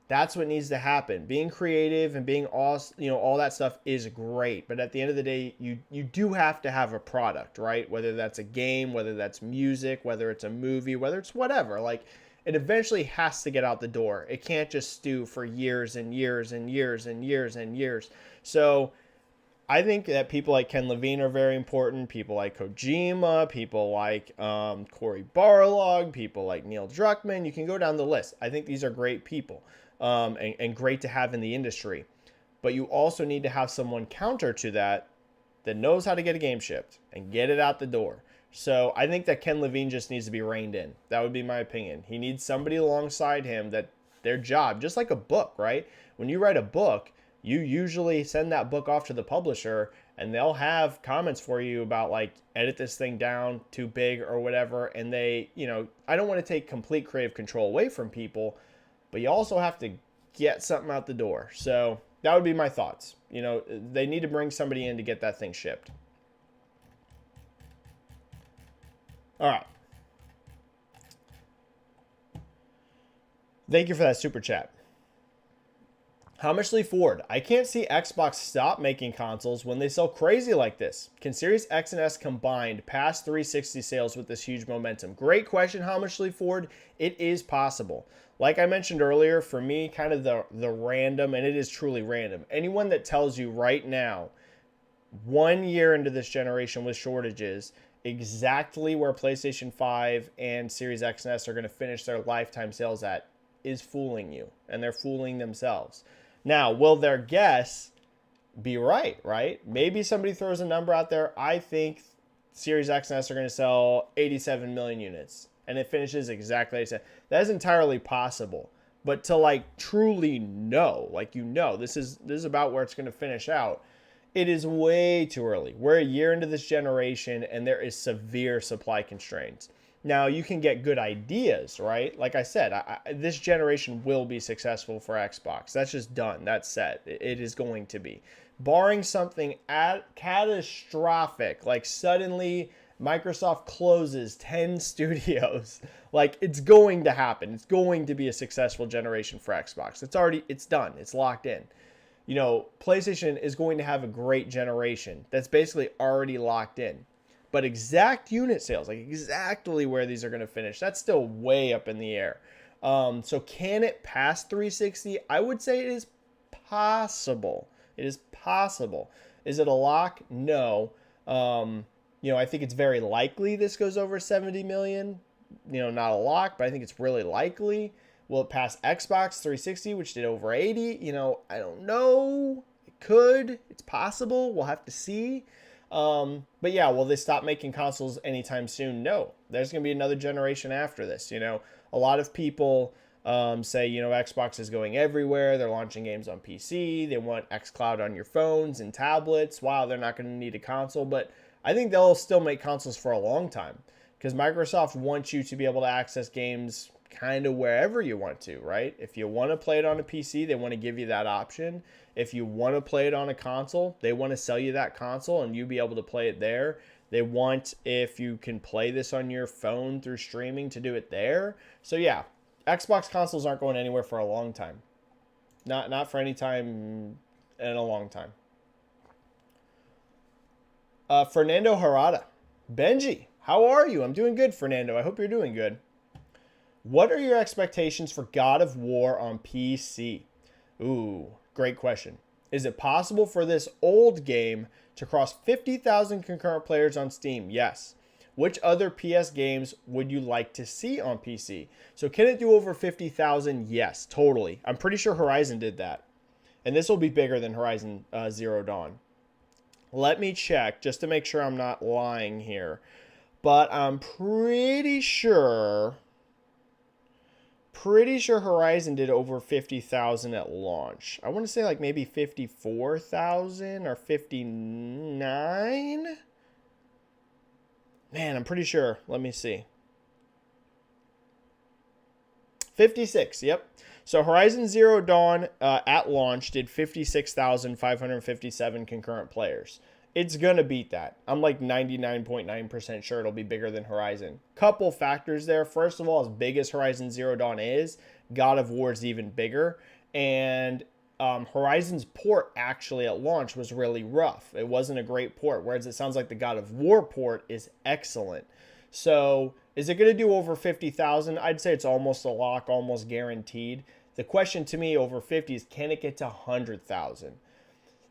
that's what needs to happen. Being creative and being awesome, all that stuff is great. But at the end of the day, you do have to have a product, right? Whether that's a game, whether that's music, whether it's a movie, whether it's whatever. Like, it eventually has to get out the door. It can't just stew for years and years and years and years and years. So I think that people like Ken Levine are very important. People like Kojima, people like Cory Barlog, people like Neil Druckmann. You can go down the list. I think these are great people. And great to have in the industry. But you also need to have someone counter to that knows how to get a game shipped and get it out the door. So I think that Ken Levine just needs to be reined in. That would be my opinion. He needs somebody alongside him that their job, just like a book, right? When you write a book, you usually send that book off to the publisher and they'll have comments for you about like, edit this thing down, too big or whatever. And they, I don't want to take complete creative control away from people, but you also have to get something out the door. So that would be my thoughts. They need to bring somebody in to get that thing shipped. All right. Thank you for that super chat. How much Lee Ford? I can't see Xbox stop making consoles when they sell crazy like this. Can Series X and S combined pass 360 sales with this huge momentum? Great question, How much Lee Ford? It is possible. Like I mentioned earlier, for me, kind of the random, and it is truly random. Anyone that tells you right now, 1 year into this generation with shortages, exactly where PlayStation 5 and Series X and S are going to finish their lifetime sales at is fooling you, and they're fooling themselves. Now, will their guess be right? Maybe somebody throws a number out there. I think Series X and S are going to sell 87 million units, and it finishes exactly the same. That is entirely possible. But to like truly know, like, this is about where it's going to finish out. It is way too early. We're a year into this generation and there is severe supply constraints. Now, you can get good ideas, right? Like I said, this generation will be successful for Xbox. That's just done. That's set. It is going to be. Barring something catastrophic, like suddenly Microsoft closes 10 studios, like it's going to happen. It's going to be a successful generation for Xbox. It's done. It's locked in. PlayStation is going to have a great generation. That's basically already locked in. But exact unit sales, like exactly where these are going to finish, that's still way up in the air. So can it pass 360? I would say it is possible. It is possible. Is it a lock? No. I think it's very likely this goes over 70 million. Not a lock, but I think it's really likely. Will it pass Xbox 360, which did over 80? I don't know. It could. It's possible. We'll have to see. But yeah, will they stop making consoles anytime soon? No. There's going to be another generation after this. A lot of people say, Xbox is going everywhere. They're launching games on PC. They want xCloud on your phones and tablets. Wow, they're not going to need a console. But I think they'll still make consoles for a long time because Microsoft wants you to be able to access games kind of wherever you want to, right? If you want to play it on a PC, they want to give you that option. If you want to play it on a console, they want to sell you that console and you be able to play it there. They want, if you can play this on your phone through streaming, to do it there. So yeah, Xbox consoles aren't going anywhere for a long time. Not for any time in a long time. Fernando Harada. Benji, how are you? I'm doing good, Fernando. I hope you're doing good. What are your expectations for God of War on PC? Ooh, great question. Is it possible for this old game to cross 50,000 concurrent players on Steam? Yes. Which other PS games would you like to see on PC? So can it do over 50,000? Yes, totally. I'm pretty sure Horizon did that. And this will be bigger than Horizon Zero Dawn. Let me check just to make sure I'm not lying here. But I'm pretty sure Horizon did over 50,000 at launch. I want to say like maybe 54,000 or 59. Man, I'm pretty sure. Let me see. 56, yep. So Horizon Zero Dawn at launch did 56,557 concurrent players. It's going to beat that. I'm like 99.9% sure it'll be bigger than Horizon. Couple factors there. First of all, as big as Horizon Zero Dawn is, God of War is even bigger. And Horizon's port actually at launch was really rough. It wasn't a great port, whereas it sounds like the God of War port is excellent. So is it going to do over 50,000? I'd say it's almost a lock, almost guaranteed. The question to me over 50 is, can it get to 100,000?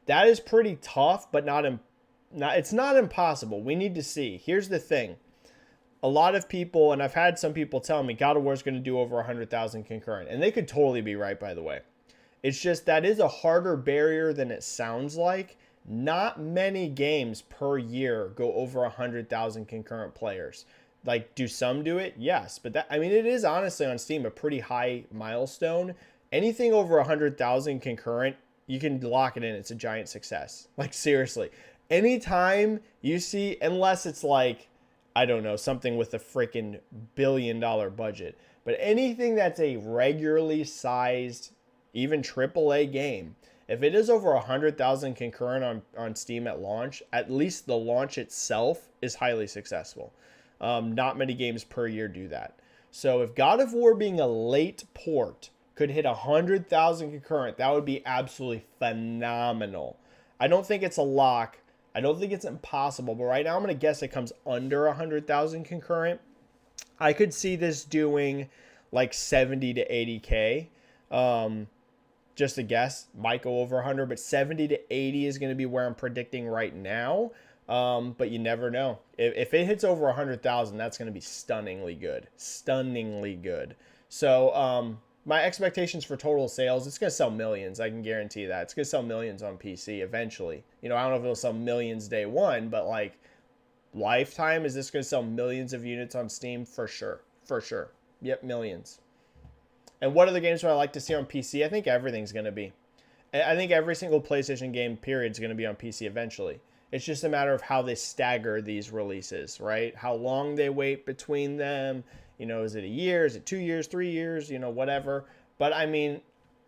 That is pretty tough, but it's not impossible. We need to see. Here's the thing. A lot of people, and I've had some people tell me God of War is going to do over 100,000 concurrent. And they could totally be right, by the way. It's just that is a harder barrier than it sounds like. Not many games per year go over 100,000 concurrent players. Like, do some do it? Yes. But it is honestly on Steam a pretty high milestone. Anything over 100,000 concurrent, you can lock it in. It's a giant success. Like, seriously. Anytime you see, unless it's like, I don't know, something with a freaking $1 billion budget. But anything that's a regularly sized, even AAA game, if it is over 100,000 concurrent on Steam at launch, at least the launch itself is highly successful. Not many games per year do that. So if God of War being a late port could hit 100,000 concurrent, that would be absolutely phenomenal. I don't think it's a lock. I don't think it's impossible, but right now I'm going to guess it comes under 100,000 concurrent. I could see this doing like 70 to 80K. Just a guess. Might go over 100, but 70 to 80 is going to be where I'm predicting right now. But you never know. If it hits over 100,000, that's going to be stunningly good. Stunningly good. So my expectations for total sales, it's going to sell millions. I can guarantee that. It's going to sell millions on PC eventually. I don't know if it'll sell millions day one, but like lifetime, is this going to sell millions of units on Steam? For sure. For sure. Yep, millions. And what other games would I like to see on PC? I think everything's going to be. I think every single PlayStation game, period, is going to be on PC eventually. It's just a matter of how they stagger these releases, right? How long they wait between them. You know, is it a year? Is it 2 years, 3 years? You know, whatever. But I mean,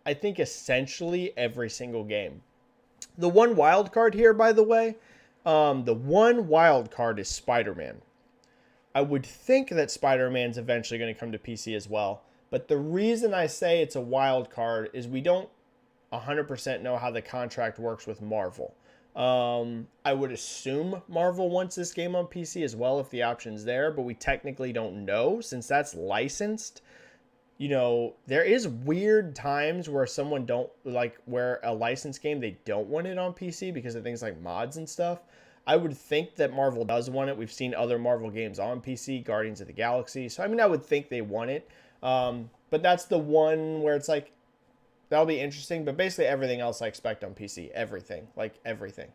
I think essentially every single game. The one wild card here, by the way, the one wild card is Spider-Man. I would think that Spider-Man's eventually going to come to PC as well. But the reason I say it's a wild card is we don't 100% know how the contract works with Marvel. I would assume Marvel wants this game on PC as well if the option's there, but we technically don't know since that's licensed. You know, there is weird times where someone don't like where a licensed game, they don't want it on PC because of things like mods and stuff. I would think that Marvel does want it. We've seen other Marvel games on PC, Guardians of the Galaxy. So, I mean, I would think they want it. But that's the one where it's like, that'll be interesting. But basically everything else I expect on PC. Everything. Like everything.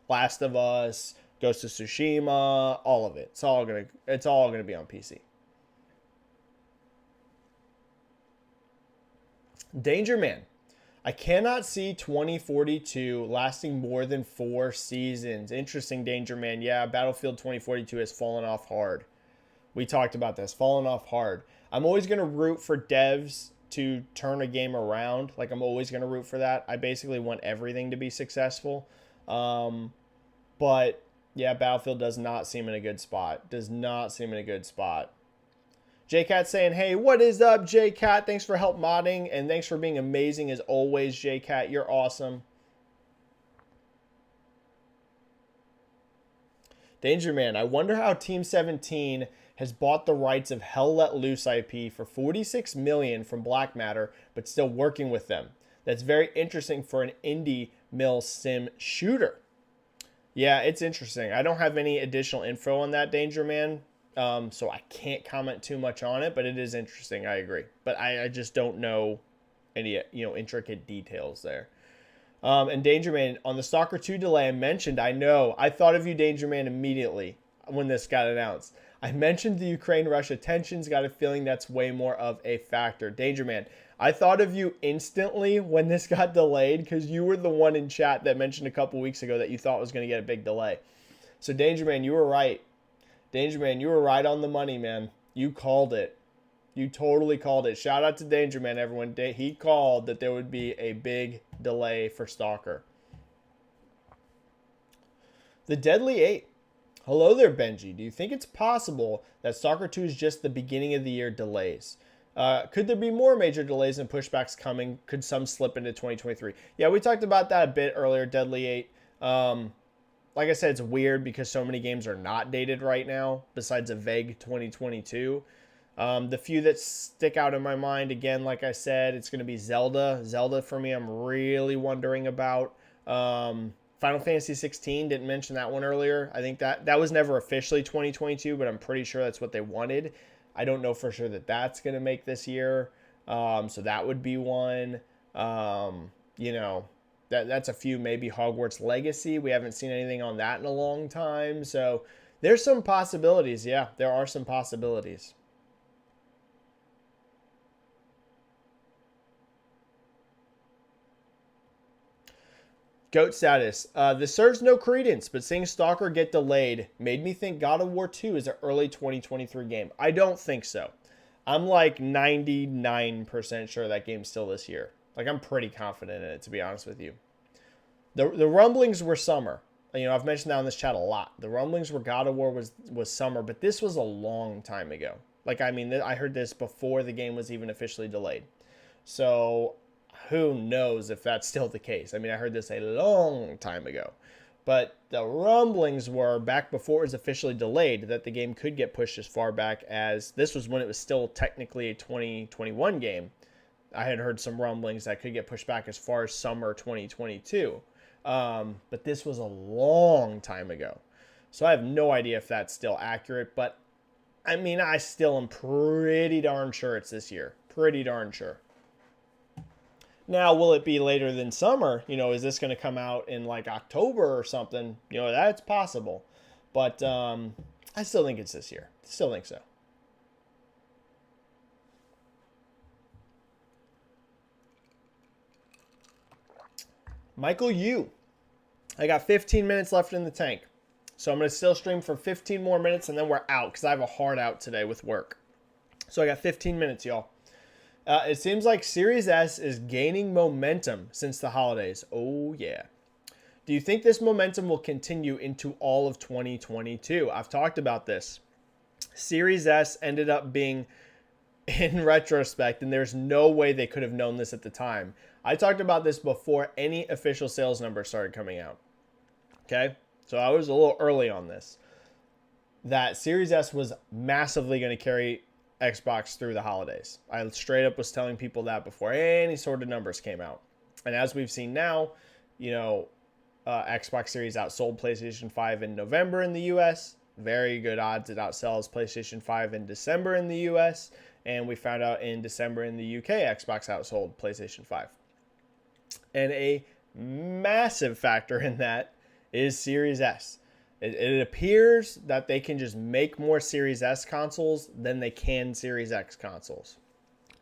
Last of Us, Ghost of Tsushima, all of it. It's all gonna be on PC. Danger Man. I cannot see 2042 lasting more than 4 seasons. Interesting, Danger Man. Yeah, Battlefield 2042 has fallen off hard. We talked about this. Fallen off hard. I'm always going to root for devs to turn a game around. Like, I'm always going to root for that. I basically want everything to be successful. But, yeah, Battlefield does not seem in a good spot. Does not seem in a good spot. JCat saying, hey, what is up, JCat? Thanks for help modding, and thanks for being amazing as always, JCat. You're awesome. Danger Man, I wonder how Team 17 has bought the rights of Hell Let Loose IP for $46 million from Black Matter, but still working with them. That's very interesting for an indie mill sim shooter. Yeah, it's interesting. I don't have any additional info on that, Danger Man. So I can't comment too much on it, but it is interesting. I agree, but I just don't know any intricate details there. And Danger Man on the Stalker 2 delay I mentioned. I thought of you, Danger Man, immediately when this got announced. I mentioned the Ukraine-Russia tensions. Got a feeling that's way more of a factor. Danger Man, I thought of you instantly when this got delayed because you were the one in chat that mentioned a couple weeks ago that you thought was going to get a big delay. So Danger Man, you were right. Danger Man, you were right on the money, man. You called it. You totally called it. Shout out to Danger Man, everyone. He called that there would be a big delay for Stalker. The Deadly 8. Hello there, Benji. Do you think it's possible that Stalker 2 is just the beginning of the year delays? Could there be more major delays and pushbacks coming? Could some slip into 2023? Yeah, we talked about that a bit earlier, Deadly 8. Like I said, it's weird because so many games are not dated right now, besides a vague 2022. The few that stick out in my mind, again, like I said, it's going to be Zelda. Zelda, for me, I'm really wondering about. Final Fantasy 16, didn't mention that one earlier. I think that was never officially 2022, but I'm pretty sure that's what they wanted. I don't know for sure that that's going to make this year. So that would be one. That's a few, maybe Hogwarts Legacy. We haven't seen anything on that in a long time. So there's some possibilities. Yeah, there are some possibilities. Goat status. This serves no credence, but seeing Stalker get delayed made me think God of War 2 is an early 2023 game. I don't think so. I'm like 99% sure that game's still this year. Like, I'm pretty confident in it, to be honest with you. The rumblings were summer. I've mentioned that on this chat a lot. The rumblings were God of War was summer, but this was a long time ago. I heard this before the game was even officially delayed. So who knows if that's still the case. I heard this a long time ago. But the rumblings were back before it was officially delayed that the game could get pushed as far back as this was when it was still technically a 2021 game. I had heard some rumblings that could get pushed back as far as summer 2022. But this was a long time ago. So I have no idea if that's still accurate. But, I still am pretty darn sure it's this year. Pretty darn sure. Now, will it be later than summer? Is this going to come out in like October or something? That's possible. But I still think it's this year. Still think so. Michael Yu. I got 15 minutes left in the tank. So I'm going to still stream for 15 more minutes and then we're out because I have a hard out today with work. So I got 15 minutes, y'all. It seems like Series S is gaining momentum since the holidays. Oh, yeah. Do you think this momentum will continue into all of 2022? I've talked about this. Series S ended up being, in retrospect, and there's no way they could have known this at the time. I talked about this before any official sales numbers started coming out. Okay? So I was a little early on this. That Series S was massively going to carry Xbox through the holidays. I straight up was telling people that before any sort of numbers came out. And as we've seen now, Xbox Series outsold PlayStation 5 in November in the US. Very good odds it outsells PlayStation 5 in December in the US. And we found out in December in the UK, Xbox outsold PlayStation 5. And a massive factor in that is Series S. It appears that they can just make more Series S consoles than they can Series X consoles.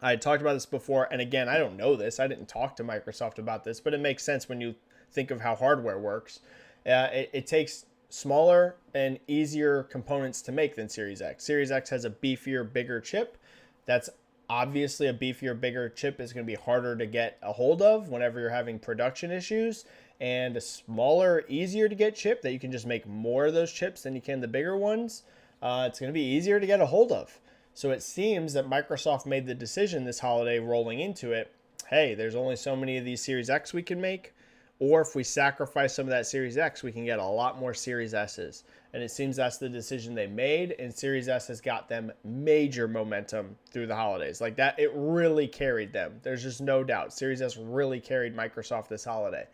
I had talked about this before, and again, I don't know this. I didn't talk to Microsoft about this, but it makes sense when you think of how hardware works. It takes smaller and easier components to make than Series X. Series X has a beefier, bigger chip. That's obviously a beefier, bigger chip is going to be harder to get a hold of whenever you're having production issues. And a smaller, easier to get chip that you can just make more of those chips than you can the bigger ones. It's going to be easier to get a hold of. So it seems that Microsoft made the decision this holiday rolling into it. Hey, there's only so many of these Series X we can make. Or if we sacrifice some of that Series X, we can get a lot more Series S's. And it seems that's the decision they made. And Series S has got them major momentum through the holidays. Like that, it really carried them. There's just no doubt. Series S really carried Microsoft this holiday.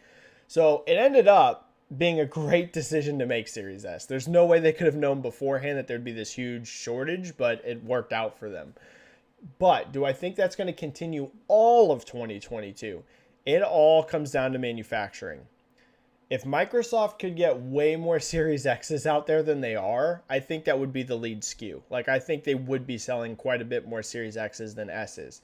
So it ended up being a great decision to make Series S. There's no way they could have known beforehand that there'd be this huge shortage, but it worked out for them. But do I think that's going to continue all of 2022? It all comes down to manufacturing. If Microsoft could get way more Series X's out there than they are, I think that would be the lead skew. Like, I think they would be selling quite a bit more Series X's than S's.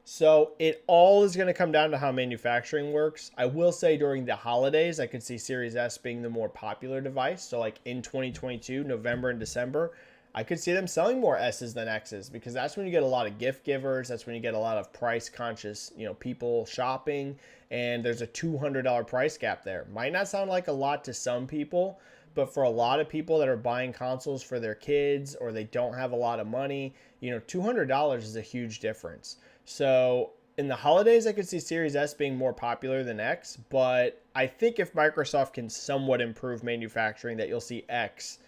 So it all is going to come down to how manufacturing works. I will say during the holidays, I could see Series S being the more popular device. So like in 2022, November and December, I could see them selling more S's than X's because that's when you get a lot of gift givers. That's when you get a lot of price conscious, people shopping, and there's a $200 price gap there. Might not sound like a lot to some people, but for a lot of people that are buying consoles for their kids or they don't have a lot of money, $200 is a huge difference. So in the holidays, I could see Series S being more popular than X, but I think if Microsoft can somewhat improve manufacturing, that you'll see X,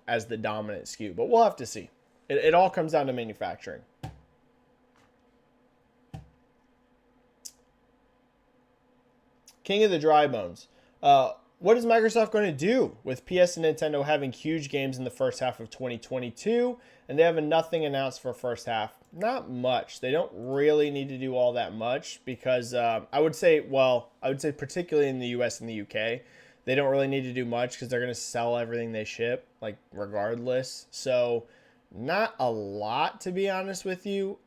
as the dominant SKU. But we'll have to see. It all comes down to manufacturing. King of the Dry Bones. What is Microsoft going to do with PS and Nintendo having huge games in the first half of 2022, and they have nothing announced for first half? Not much. They don't really need to do all that much because I would say particularly in the US and the UK, they don't really need to do much because they're going to sell everything they ship, like regardless. So not a lot, to be honest with you.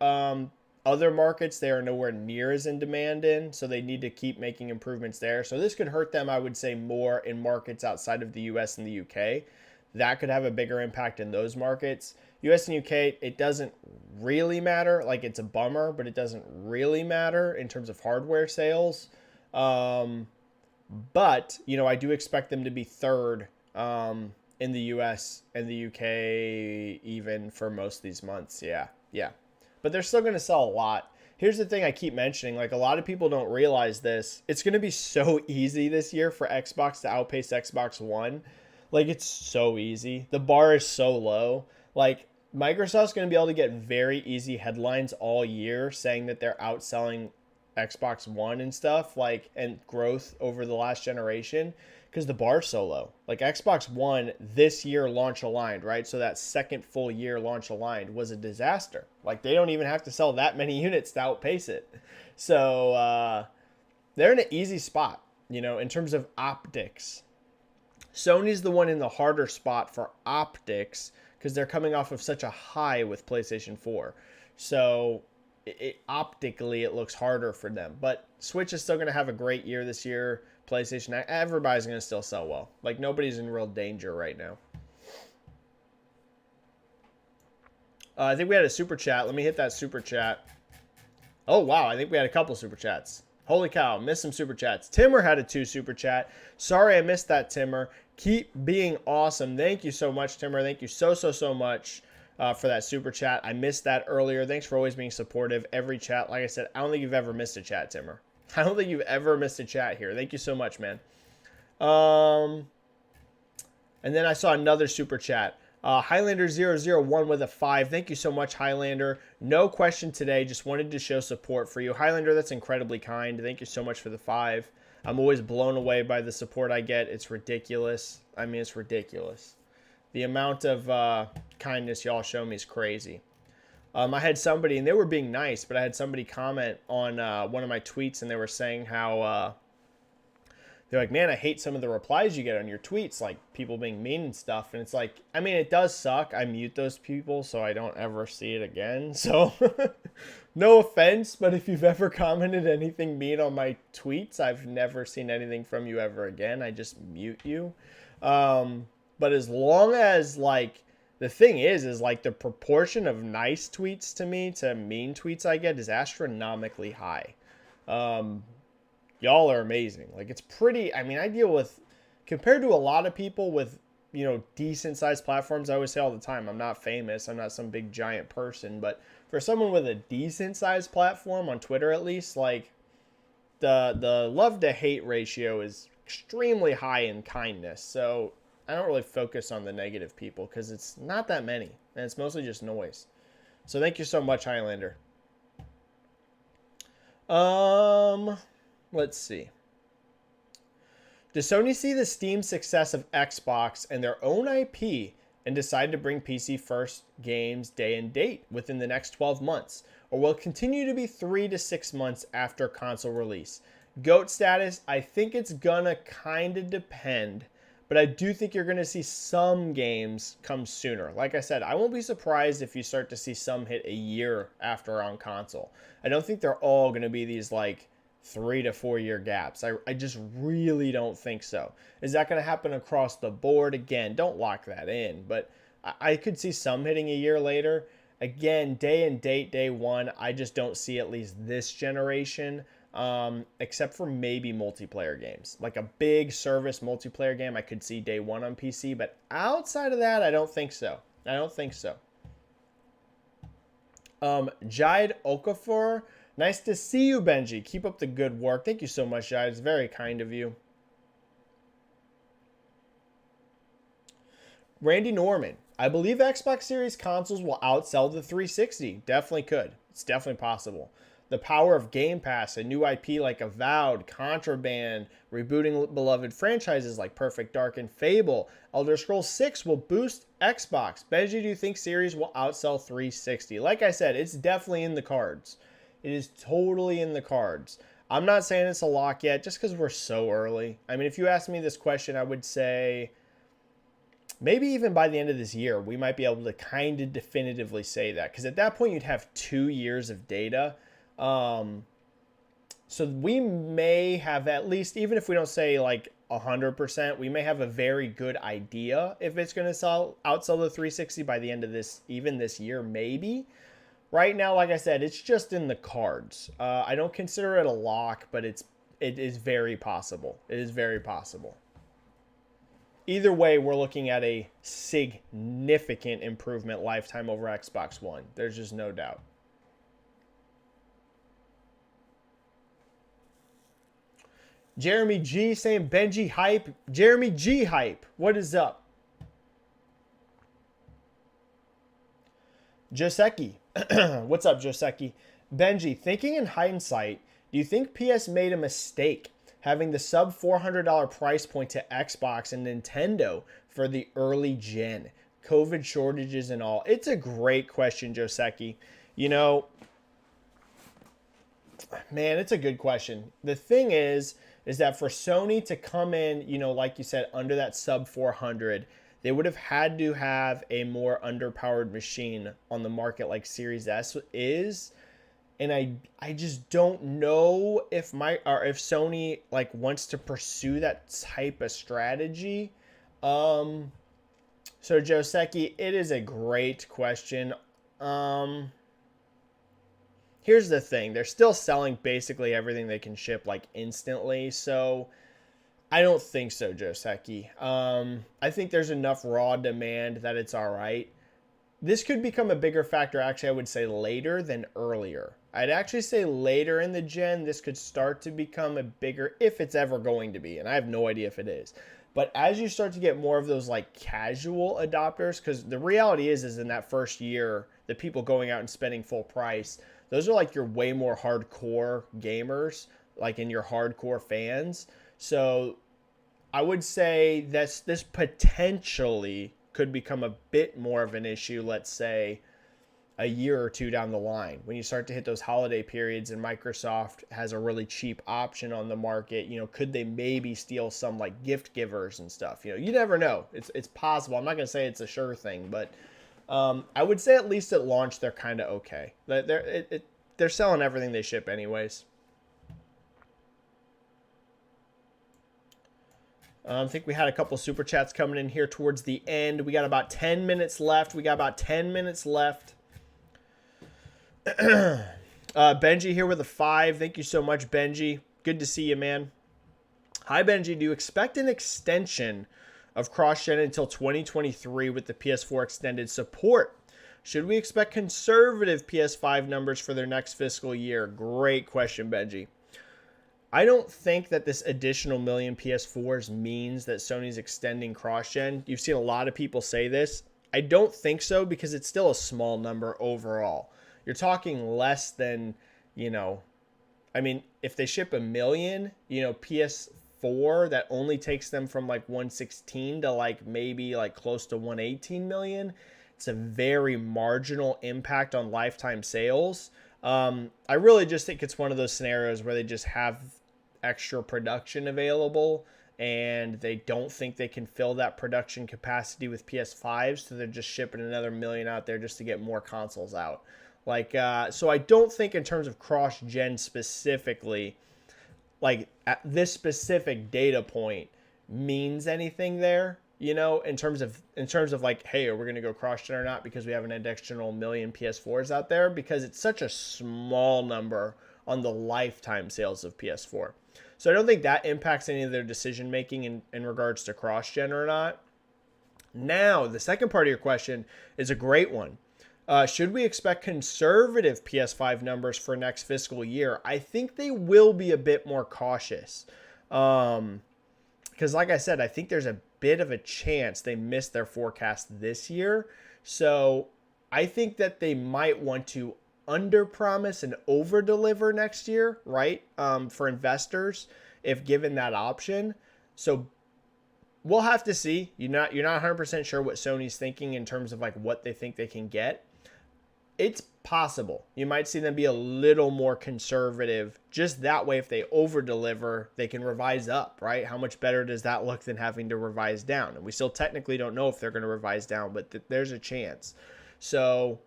Other markets, they are nowhere near as in demand in, so they need to keep making improvements there. So this could hurt them, I would say, more in markets outside of the US and the UK. That could have a bigger impact in those markets. US and UK, it doesn't really matter. Like, it's a bummer, but it doesn't really matter in terms of hardware sales. But, I do expect them to be third in the US and the UK even for most of these months. Yeah. But they're still going to sell a lot. Here's the thing I keep mentioning. Like, a lot of people don't realize this. It's going to be so easy this year for Xbox to outpace Xbox One. Like, it's so easy. The bar is so low. Like, Microsoft's going to be able to get very easy headlines all year saying that they're outselling Xbox One and stuff, like, and growth over the last generation, because the bar's so low. Like, Xbox One this year launch aligned, right? So that second full year launch aligned was a disaster. Like, they don't even have to sell that many units to outpace it. So they're in an easy spot, in terms of optics. Sony's the one in the harder spot for optics because they're coming off of such a high with PlayStation 4. So optically it looks harder for them. But Switch is still going to have a great year this year. PlayStation, everybody's going to still sell well. Like, nobody's in real danger right now. I think we had a super chat. Let me hit that super chat. Oh, wow. I think we had a couple super chats. Holy cow. Missed some super chats. Timmer had a 2 super chat. Sorry I missed that, Timmer. Keep being awesome. Thank you so much, Timmer. Thank you so much for that super chat. I missed that earlier. Thanks for always being supportive. Every chat, like I said, I don't think you've ever missed a chat, Timmer. I don't think you've ever missed a chat here. Thank you so much, man. And then I saw another super chat. Highlander001 with a 5. Thank you so much, Highlander. No question today. Just wanted to show support for you. Highlander, that's incredibly kind. Thank you so much for the 5. I'm always blown away by the support I get. It's ridiculous. I mean, it's ridiculous. The amount of kindness y'all show me is crazy. I had somebody, and they were being nice, but I had somebody comment on one of my tweets, and they were saying how they're like, man, I hate some of the replies you get on your tweets, like people being mean and stuff. And it's like, I mean, it does suck. I mute those people so I don't ever see it again. So no offense, but if you've ever commented anything mean on my tweets, I've never seen anything from you ever again. I just mute you. But as long as, like, the thing is like the proportion of nice tweets to me to mean tweets I get is astronomically high. Y'all are amazing. Like, it's pretty, I mean, I deal with, compared to a lot of people with, you know, decent sized platforms, I always say all the time, I'm not famous. I'm not some big giant person, but for someone with a decent sized platform on Twitter, at least, like the love to hate ratio is extremely high in kindness. So I don't really focus on the negative people because it's not that many and it's mostly just noise. So thank you so much, Highlander. Let's see. Does Sony see the Steam success of Xbox and their own IP and decide to bring PC first games day and date within the next 12 months? Or will it continue to be 3 to 6 months after console release? GOAT status, I think it's gonna kind of depend, but I do think you're gonna see some games come sooner. Like I said, I won't be surprised if you start to see some hit a year after on console. I don't think they're all gonna be these like 3 to 4 year gaps. I just really don't think so. Is that going to happen across the board? Again, don't lock that in, but I could see some hitting a year later. Again, day and date, day one, I just don't see at least this generation, except for maybe multiplayer games. Like a big service multiplayer game, I could see day one on PC, but outside of that, I don't think so. I don't think so. Jide Okafor, nice to see you, Benji. Keep up the good work. Thank you so much, Jide. It's very kind of you. Randy Norman, I believe Xbox Series consoles will outsell the 360. Definitely could. It's definitely possible. The power of Game Pass, a new IP like Avowed, Contraband, rebooting beloved franchises like Perfect Dark and Fable, Elder Scrolls 6 will boost Xbox. Benji, do you think Series will outsell 360? Like I said, it's definitely in the cards. It is totally in the cards. I'm not saying it's a lock yet just because we're so early. I mean, if you asked me this question, I would say maybe even by the end of this year, we might be able to kind of definitively say that. Because at that point, you'd have 2 years of data. So we may have at least, even if we don't say like 100%, we may have a very good idea if it's going to outsell the 360 by the end of this year, maybe. Right now, like I said, it's just in the cards. I don't consider it a lock, but it is very possible. It is very possible. Either way, we're looking at a significant improvement lifetime over Xbox One. There's just no doubt. Jeremy G saying Benji hype. Jeremy G hype. What is up? Joseki. What's up, Joseki? Benji, thinking in hindsight, do you think PS made a mistake having the sub $400 price point to Xbox and Nintendo for the early gen? COVID shortages and all. It's a great question, Joseki. You know, man, it's a good question. The thing is that for Sony to come in, you know, like you said, under that sub 400, they would have had to have a more underpowered machine on the market like Series S is. And I just don't know if Sony like wants to pursue that type of strategy. Um, so Joseki, it is a great question. Um, Here's the thing: they're still selling basically everything they can ship like instantly. So I don't think so, Joseki. I think there's enough raw demand that it's all right. This could become a bigger factor, actually, I would say later than earlier. I'd actually say later in the gen, this could start to become a bigger, if it's ever going to be, and I have no idea if it is. But as you start to get more of those like casual adopters, because the reality is in that first year, the people going out and spending full price, those are like your way more hardcore gamers, like in your hardcore fans. So I would say this potentially could become a bit more of an issue, let's say a year or two down the line when you start to hit those holiday periods and Microsoft has a really cheap option on the market. Could they maybe steal some like gift givers and stuff? You never know. It's possible. I'm not going to say it's a sure thing, but I would say at least at launch they're kind of okay. They're selling everything they ship anyways. I think we had a couple super chats coming in here towards the end. We got about 10 minutes left. Benji here with a 5. Thank you so much, Benji. Good to see you, man. Hi, Benji. Do you expect an extension of cross-gen until 2023 with the PS4 extended support? Should we expect conservative PS5 numbers for their next fiscal year? Great question, Benji. I don't think that this additional million PS4s means that Sony's extending cross-gen. You've seen a lot of people say this. I don't think so because it's still a small number overall. You're talking less than, if they ship a million, PS4, that only takes them from like 116 to like maybe like close to 118 million. It's a very marginal impact on lifetime sales. I really just think it's one of those scenarios where they just have extra production available and they don't think they can fill that production capacity with PS5s, so they're just shipping another million out there just to get more consoles out. So I don't think in terms of cross-gen specifically, like at this specific data point means anything there, in terms of like, hey, are we going to go cross-gen or not because we have an additional million PS4s out there, because it's such a small number on the lifetime sales of PS4. So I don't think that impacts any of their decision making in regards to cross-gen or not. Now, the second part of your question is a great one. Should we expect conservative PS5 numbers for next fiscal year? I think they will be a bit more cautious. Because like I said, I think there's a bit of a chance they miss their forecast this year. So I think that they might want to under-promise and over-deliver next year, right? For investors, if given that option. So we'll have to see. You're not 100% sure what Sony's thinking in terms of like what they think they can get. It's possible. You might see them be a little more conservative. Just that way, if they over-deliver, they can revise up, right? How much better does that look than having to revise down? And we still technically don't know if they're going to revise down, but there's a chance. So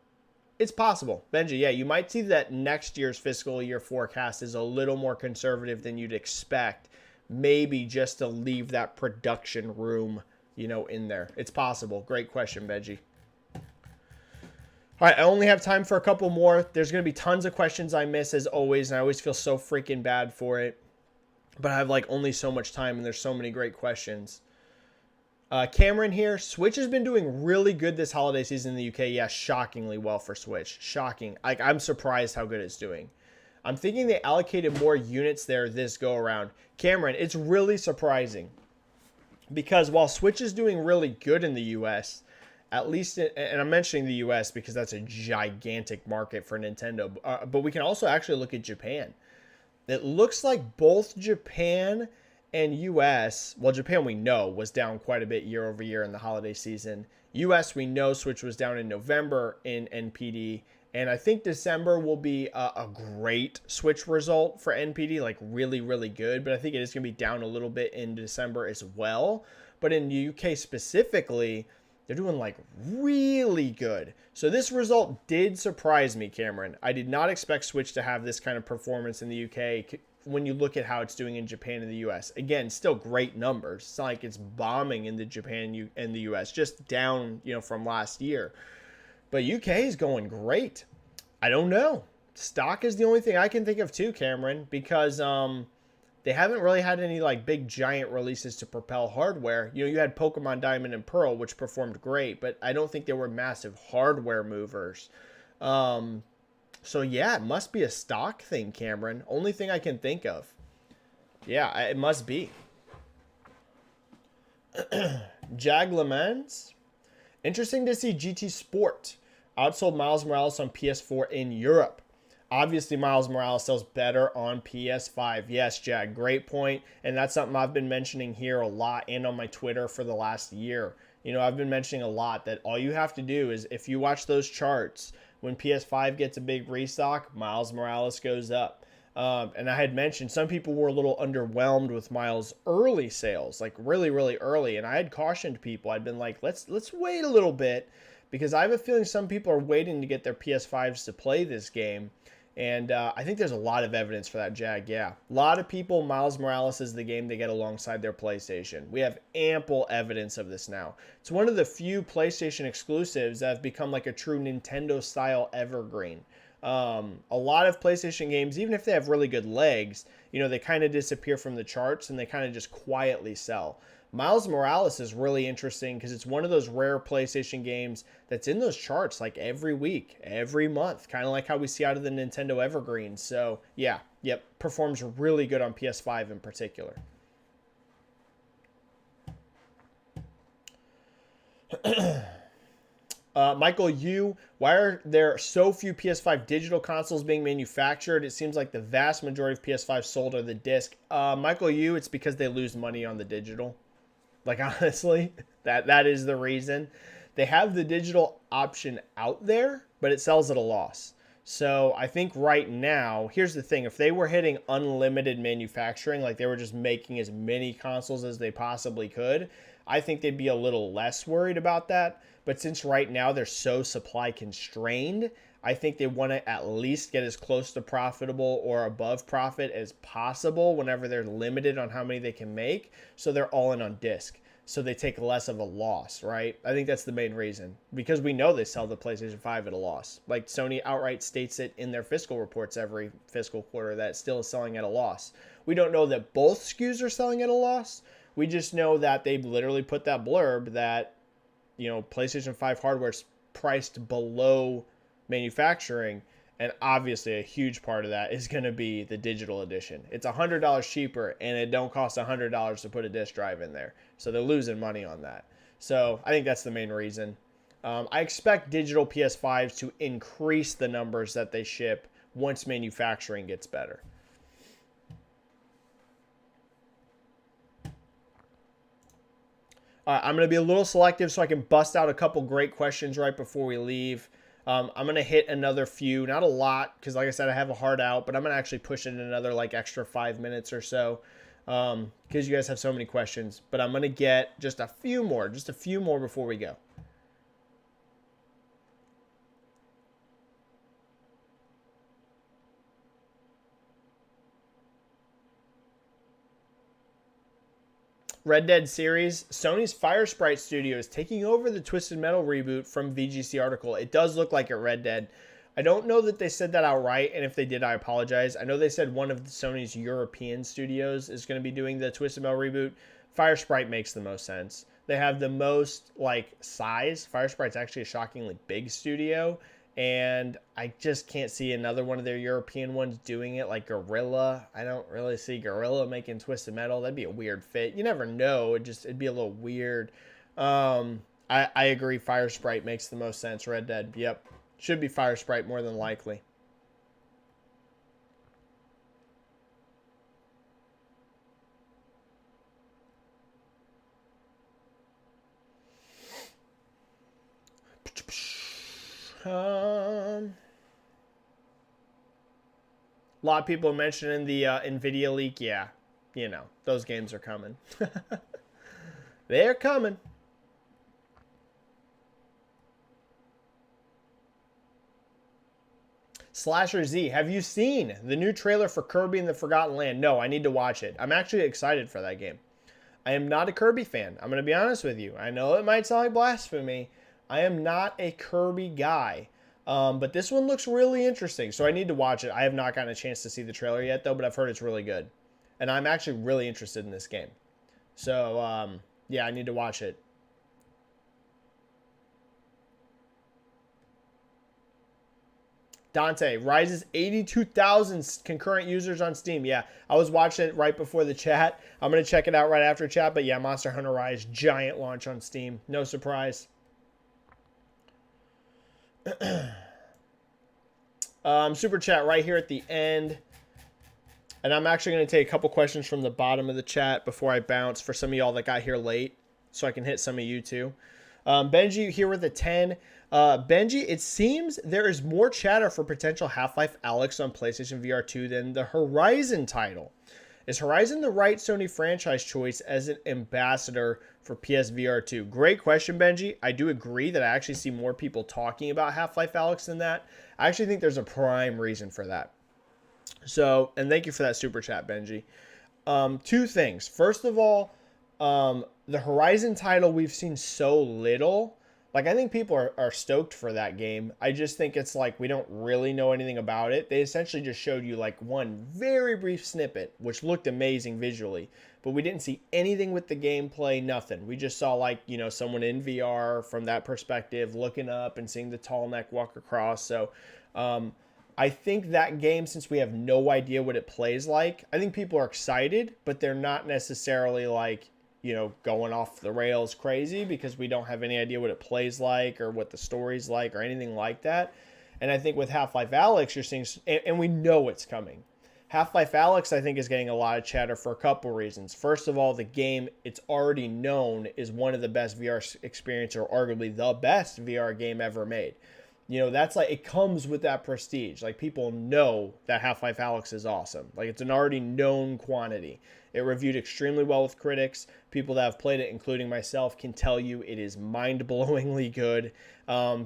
it's possible. Benji, yeah, you might see that next year's fiscal year forecast is a little more conservative than you'd expect, maybe just to leave that production room, in there. It's possible. Great question, Benji. All right, I only have time for a couple more. There's going to be tons of questions I miss as always, and I always feel so freaking bad for it. But I have like only so much time, and there's so many great questions. Cameron here. Switch has been doing really good this holiday season in the UK. Yeah, shockingly well for Switch. Shocking. I'm surprised how good it's doing. I'm thinking they allocated more units there this go around. Cameron, it's really surprising. Because while Switch is doing really good in the US, at least, and I'm mentioning the US because that's a gigantic market for Nintendo, but we can also actually look at Japan. It looks like both Japan and US, well, Japan we know was down quite a bit year over year in the holiday season. US, we know Switch was down in November in NPD, and I think December will be a great Switch result for NPD, like really, really good, but I think it is going to be down a little bit in December as well. But in the UK specifically, They're doing like really good. So this result did surprise me, Cameron. I did not expect Switch to have this kind of performance in the UK when you look at how it's doing in Japan and the US. Again, still great numbers. It's not like it's bombing in the Japan and the US, just down, from last year. But UK is going great. I don't know. Stock is the only thing I can think of too, Cameron, because they haven't really had any like big giant releases to propel hardware. You had Pokemon Diamond and Pearl, which performed great, but I don't think they were massive hardware movers. So yeah, it must be a stock thing, Cameron. Only thing I can think of. Yeah, it must be. Jag Lamans. Interesting to see GT Sport outsold Miles Morales on PS4 in Europe. Obviously, Miles Morales sells better on PS5. Yes, Jag, great point. And that's something I've been mentioning here a lot and on my Twitter for the last year. I've been mentioning a lot that all you have to do is if you watch those charts, when PS5 gets a big restock, Miles Morales goes up. And I had mentioned some people were a little underwhelmed with Miles' early sales, like really, really early. And I had cautioned people. I'd been like, let's wait a little bit because I have a feeling some people are waiting to get their PS5s to play this game. And I think there's a lot of evidence for that, Jag. Yeah, a lot of people, Miles Morales is the game they get alongside their PlayStation. We have ample evidence of this now. It's one of the few PlayStation exclusives that have become like a true Nintendo-style evergreen. A lot of PlayStation games, even if they have really good legs, they kind of disappear from the charts and they kind of just quietly sell. Miles Morales is really interesting because it's one of those rare PlayStation games that's in those charts like every week, every month, kind of like how we see out of the Nintendo Evergreens. So yeah, yep, performs really good on PS5 in particular. Michael Yu, why are there so few PS5 digital consoles being manufactured? It seems like the vast majority of PS5 sold are the disc. Michael Yu, it's because they lose money on the digital. Like, honestly, that is the reason. They have the digital option out there, but it sells at a loss. So I think right now, here's the thing. If they were hitting unlimited manufacturing, like they were just making as many consoles as they possibly could, I think they'd be a little less worried about that. But since right now they're so supply constrained, I think they want to at least get as close to profitable or above profit as possible whenever they're limited on how many they can make. So they're all in on disc. So they take less of a loss, right? I think that's the main reason. Because we know they sell the PlayStation 5 at a loss. Like Sony outright states it in their fiscal reports every fiscal quarter that it still is selling at a loss. We don't know that both SKUs are selling at a loss. We just know that they literally put that blurb that, PlayStation 5 hardware is priced below manufacturing, and obviously a huge part of that is going to be the digital edition. It's $100 cheaper and it don't cost $100 to put a disk drive in there, so they're losing money on that. So I think that's the main reason. I expect digital PS5s to increase the numbers that they ship once manufacturing gets better. I'm going to be a little selective so I can bust out a couple great questions right before we leave. I'm going to hit another few, not a lot, because like I said, I have a hard out, but I'm going to actually push in another like extra 5 minutes or so because you guys have so many questions. But I'm going to get just a few more before we go. Red Dead series, Sony's Fire Sprite Studio is taking over the Twisted Metal reboot from VGC article. It does look like it, Red Dead. I don't know that they said that outright, and if they did, I apologize. I know they said one of Sony's European studios is going to be doing the Twisted Metal reboot. Fire Sprite makes the most sense. They have the most, size. Fire Sprite's actually a shockingly big studio, and I just can't see another one of their European ones doing it, like Gorilla. I don't really see Gorilla making Twisted Metal. That'd be a weird fit. You never know. It'd be a little weird. I agree. Fire Sprite makes the most sense. Red Dead. Yep. Should be Fire Sprite more than likely. A lot of people mentioning the NVIDIA leak. Yeah, those games are coming. They're coming. Slasher Z, have you seen the new trailer for Kirby and the Forgotten Land? No, I need to watch it. I'm actually excited for that game. I am not a Kirby fan. I'm going to be honest with you. I know it might sound like blasphemy. I am not a Kirby guy. But this one looks really interesting, so I need to watch it. I have not gotten a chance to see the trailer yet, though, but I've heard it's really good. And I'm actually really interested in this game. So, yeah, I need to watch it. Dante, Rise's 82,000 concurrent users on Steam. Yeah, I was watching it right before the chat. I'm going to check it out right after chat. But yeah, Monster Hunter Rise, giant launch on Steam. No surprise. Super chat right here at the end. And I'm actually going to take a couple questions from the bottom of the chat before I bounce for some of y'all that got here late. So I can hit some of you too. Benji here with a 10. Benji, it seems there is more chatter for potential Half-Life Alyx on PlayStation VR 2 than the Horizon title. Is Horizon the right Sony franchise choice as an ambassador for PSVR 2? Great question, Benji. I do agree that I actually see more people talking about Half-Life Alyx than that. I actually think there's a prime reason for that. So, and thank you for that super chat, Benji. Two things. First of all, the Horizon title, we've seen so little. Like, I think people are stoked for that game. I just think it's like we don't really know anything about it. They essentially just showed you like one very brief snippet, which looked amazing visually. But we didn't see anything with the gameplay, nothing. We just saw like, you know, someone in VR from that perspective looking up and seeing the tall neck walk across. So, I think that game, since we have no idea what it plays like, I think people are excited, but they're not necessarily like, you know, going off the rails crazy because we don't have any idea what it plays like or what the story's like or anything like that. And I think with Half-Life Alyx, you're seeing, and we know it's coming. Half-Life Alyx, I think, is getting a lot of chatter for a couple reasons. First of all, the game, it's already known, is one of the best VR experience or arguably the best VR game ever made. You know, that's like, it comes with that prestige. Like, people know that Half-Life Alyx is awesome. Like, it's an already known quantity. It reviewed extremely well with critics. People that have played it, including myself, can tell you it is mind-blowingly good.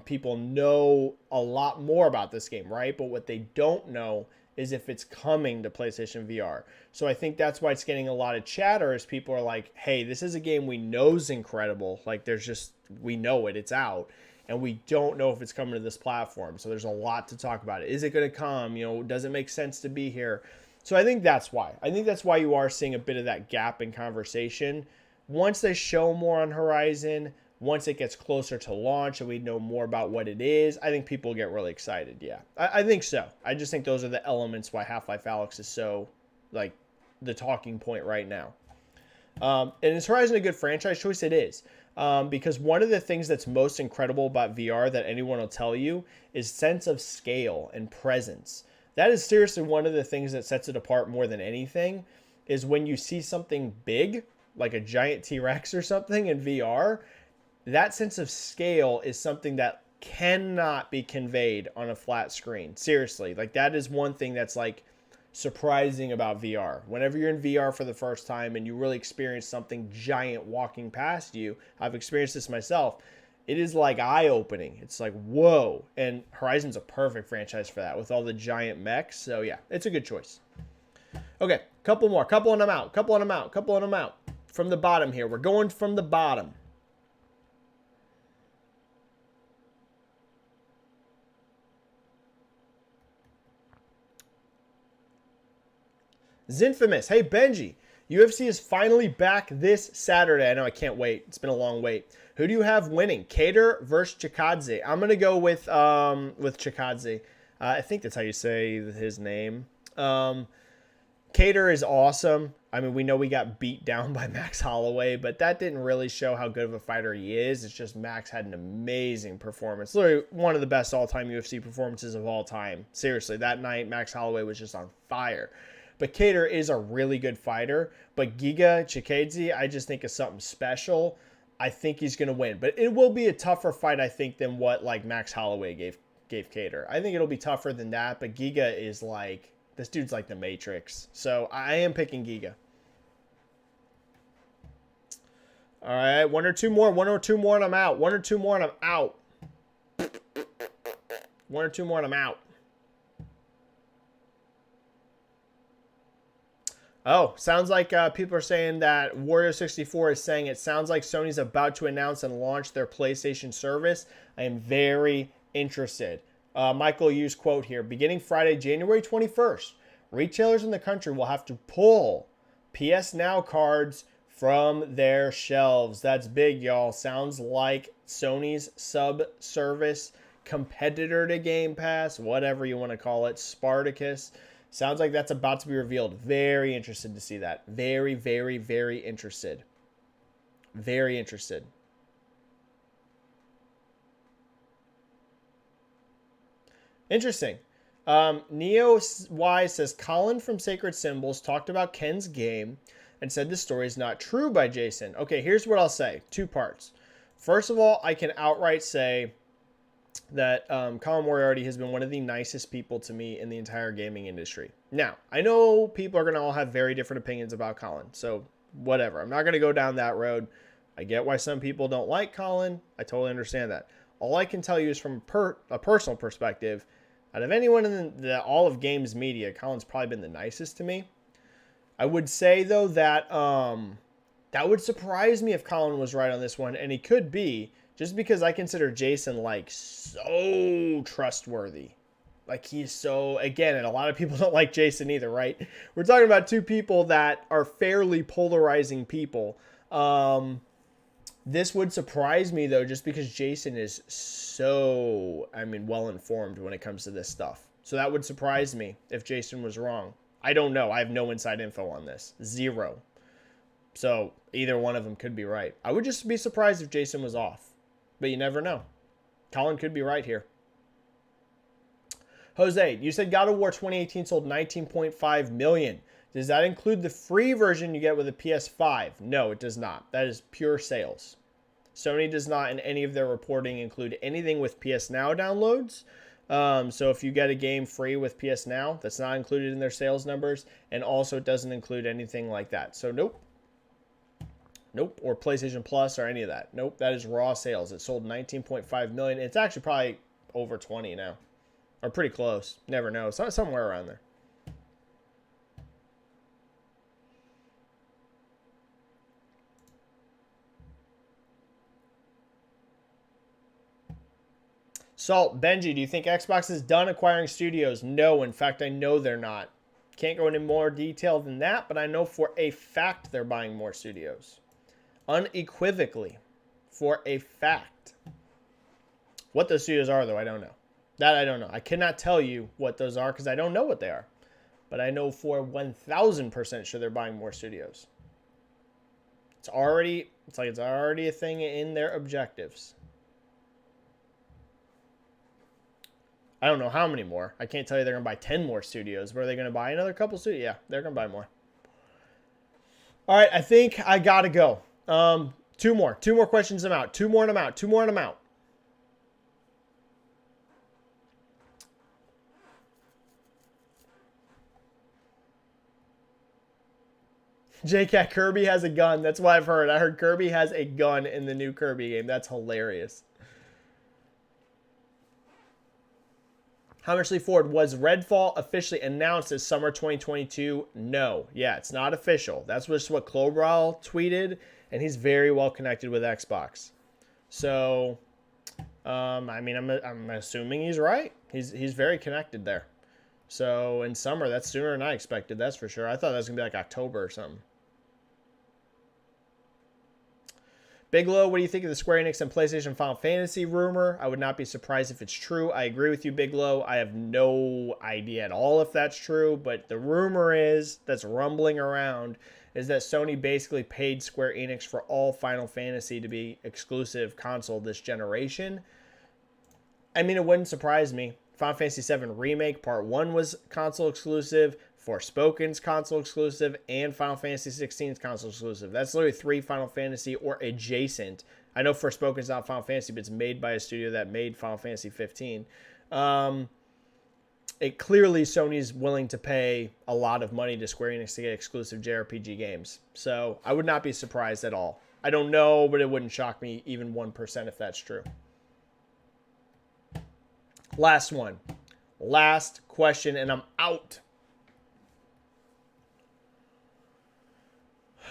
People know a lot more about this game, right? But what they don't know is if it's coming to PlayStation VR. So I think that's why it's getting a lot of chatter, is people are like, hey, this is a game we know is incredible. Like, there's just, we know it, it's out. And we don't know if it's coming to this platform. So there's a lot to talk about. Is it going to come? You know, does it make sense to be here? So I think that's why. I think that's why you are seeing a bit of that gap in conversation. Once they show more on Horizon, once it gets closer to launch and we know more about what it is, I think people get really excited. Yeah, I think so. I just think those are the elements why Half-Life Alyx is so, like, the talking point right now. And is Horizon a good franchise choice? It is. Because one of the things that's most incredible about VR that anyone will tell you is sense of scale and presence. That is seriously one of the things that sets it apart more than anything, is when you see something big, like a giant T-Rex or something in VR, that sense of scale is something that cannot be conveyed on a flat screen. Seriously, like, that is one thing that's like surprising about VR. Whenever you're in VR for the first time and you really experience something giant walking past you, I've experienced this myself, it is like eye-opening. It's like, whoa. And Horizon's a perfect franchise for that with all the giant mechs. So yeah, it's a good choice. Okay, couple more. Couple and I'm out. Couple and I'm out. Couple and I'm out. From the bottom here. We're going from the bottom. Zinfamous. Hey, Benji. UFC is finally back this Saturday. I know, I can't wait. It's been a long wait. Who do you have winning? Cater versus Chikadze. I'm going to go with Chikadze. I think that's how you say his name. Cater is awesome. I mean, we know we got beat down by Max Holloway, but that didn't really show how good of a fighter he is. It's just Max had an amazing performance. Literally one of the best all-time UFC performances of all time. Seriously, that night, Max Holloway was just on fire. But Cater is a really good fighter. But Giga Chikadze, I just think is something special. I think he's going to win. But it will be a tougher fight, I think, than what like Max Holloway gave Cater. I think it'll be tougher than that. But Giga is like, this dude's like the Matrix. So I am picking Giga. All right, one or two more and I'm out. One or two more and I'm out. One or two more and I'm out. Oh, sounds like people are saying that Wario64 is saying it sounds like Sony's about to announce and launch their PlayStation service. I am very interested. Michael used quote here, beginning Friday, January 21st, retailers in the country will have to pull PS Now cards from their shelves. That's big, y'all. Sounds like Sony's sub-service competitor to Game Pass, whatever you want to call it, Spartacus. Sounds like that's about to be revealed. Very interested to see that. Very, very, very interested. Very interested. Interesting. Neo Y says Colin from Sacred Symbols talked about Ken's game and said the story is not true by Jason. Okay, here's what I'll say. Two parts. First of all, I can outright say that Colin Moriarty has been one of the nicest people to me in the entire gaming industry. Now, I know people are going to all have very different opinions about Colin, so whatever. I'm not going to go down that road. I get why some people don't like Colin. I totally understand that. All I can tell you is from a personal perspective, out of anyone in all of games media, Colin's probably been the nicest to me. I would say, though, that that would surprise me if Colin was right on this one, and he could be, just because I consider Jason, like, so trustworthy. Like, he's so, again, and a lot of people don't like Jason either, right? We're talking about two people that are fairly polarizing people. This would surprise me, though, just because Jason is so, well-informed when it comes to this stuff. So that would surprise me if Jason was wrong. I don't know. I have no inside info on this. Zero. So either one of them could be right. I would just be surprised if Jason was off. But you never know. Colin could be right here. Jose, you said God of War 2018 sold 19.5 million. Does that include the free version you get with a PS5? No, it does not. That is pure sales. Sony does not in any of their reporting include anything with PS Now downloads. So if you get a game free with PS Now, that's not included in their sales numbers. And also it doesn't include anything like that. So nope. Nope. Or PlayStation Plus or any of that. Nope. That is raw sales. It sold 19.5 million. It's actually probably over 20 now. Or pretty close. Never know. Somewhere around there. Salt, Benji, do you think Xbox is done acquiring studios? No, in fact, I know they're not. Can't go into more detail than that, but I know for a fact they're buying more studios. Unequivocally, for a fact. What those studios are, though, I don't know. That I don't know. I cannot tell you what those are because I don't know what they are. But I know for 1,000% sure they're buying more studios. It's already a thing in their objectives. I don't know how many more. I can't tell you they're going to buy 10 more studios. But are they going to buy another couple studios? Yeah, they're going to buy more. All right, I think I got to go. Two more. Two more questions I'm out. Two more and I'm out. Two more and I'm out. JCat, Kirby has a gun. That's what I've heard. I heard Kirby has a gun in the new Kirby game. That's hilarious. Hammersley Ford, was Redfall officially announced as summer 2022? No. Yeah, it's not official. That's just what Clobral tweeted, and he's very well connected with Xbox. So, I'm assuming he's right. He's very connected there. So, in summer, that's sooner than I expected, that's for sure. I thought that was going to be like October or something. Bigelow, what do you think of the Square Enix and PlayStation Final Fantasy rumor? I would not be surprised if it's true. I agree with you, Bigelow. I have no idea at all if that's true, but the rumor is, that's rumbling around, is that Sony basically paid Square Enix for all Final Fantasy to be exclusive console this generation. I mean, it wouldn't surprise me. Final Fantasy VII Remake Part 1 was console exclusive. Forspoken's console exclusive, and Final Fantasy 16's console exclusive. That's literally 3 Final Fantasy or adjacent. I know Forspoken's not Final Fantasy, but it's made by a studio that made Final Fantasy 15. It clearly Sony's willing to pay a lot of money to Square Enix to get exclusive JRPG games. So I would not be surprised at all. I don't know, but it wouldn't shock me even 1% if that's true. Last one. Last question, and I'm out.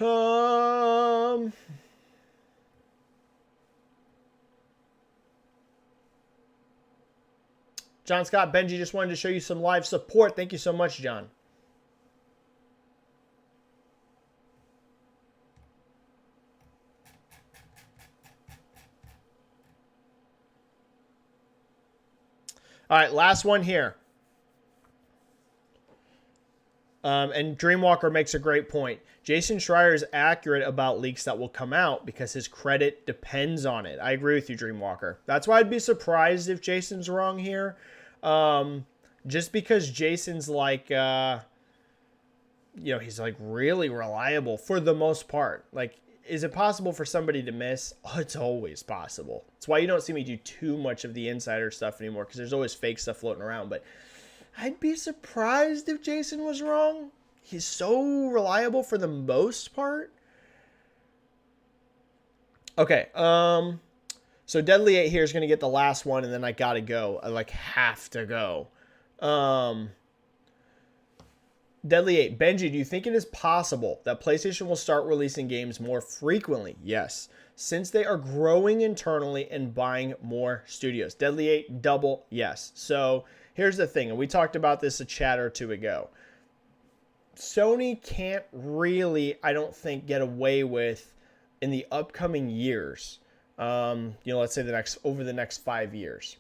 Um, John Scott, Benji just wanted to show you some live support. Thank you so much, John. All right, last one here. And Dreamwalker makes a great point. Jason Schreier is accurate about leaks that will come out because his credit depends on it. I agree with you, Dreamwalker. That's why I'd be surprised if Jason's wrong here. Just because Jason's like, he's like really reliable for the most part. Like, is it possible for somebody to miss? Oh, it's always possible. That's why you don't see me do too much of the insider stuff anymore, because there's always fake stuff floating around. But I'd be surprised if Jason was wrong. He's so reliable for the most part. Okay, so Deadly 8 here is going to get the last one, and then I got to go. I have to go. Deadly 8. Benji, do you think it is possible that PlayStation will start releasing games more frequently? Yes. Since they are growing internally and buying more studios. Deadly 8, double yes. So here's the thing, and we talked about this a chat or two ago. Sony can't really, I don't think, get away with in the upcoming years. Let's say over the next 5 years.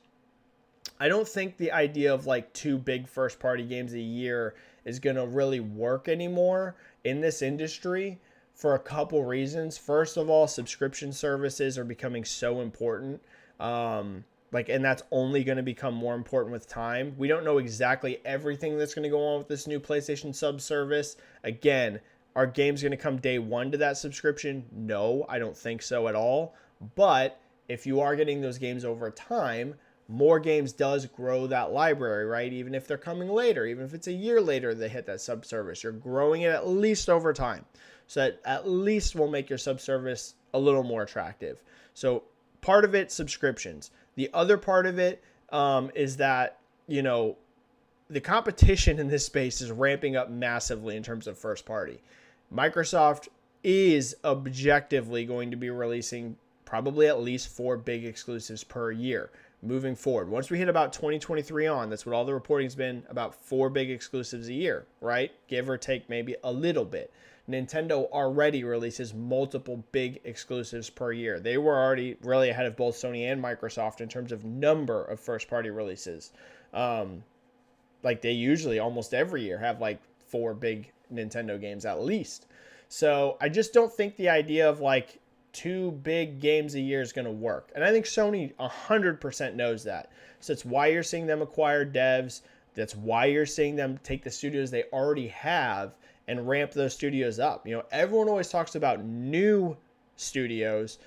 I don't think the idea of like 2 big first-party games a year is going to really work anymore in this industry for a couple reasons. First of all, subscription services are becoming so important. And that's only going to become more important with time. We don't know exactly everything that's going to go on with this new PlayStation sub service. Again, are games going to come day one to that subscription? No, I don't think so at all. But if you are getting those games over time, more games does grow that library, right? Even if they're coming later, even if it's a year later they hit that sub-service, you're growing it at least over time. So that at least will make your sub-service a little more attractive. So part of it, subscriptions. The other part of it is that, the competition in this space is ramping up massively in terms of first party. Microsoft is objectively going to be releasing probably at least 4 big exclusives per year moving forward. Once we hit about 2023 on, that's what all the reporting's been, about 4 big exclusives a year, right? Give or take maybe a little bit. Nintendo already releases multiple big exclusives per year. They were already really ahead of both Sony and Microsoft in terms of number of first-party releases. They usually almost every year have 4 big Nintendo games at least. So I just don't think the idea of 2 big games a year is going to work. And I think Sony 100% knows that. So that's why you're seeing them acquire devs. That's why you're seeing them take the studios they already have and ramp those studios up. Everyone always talks about new studios,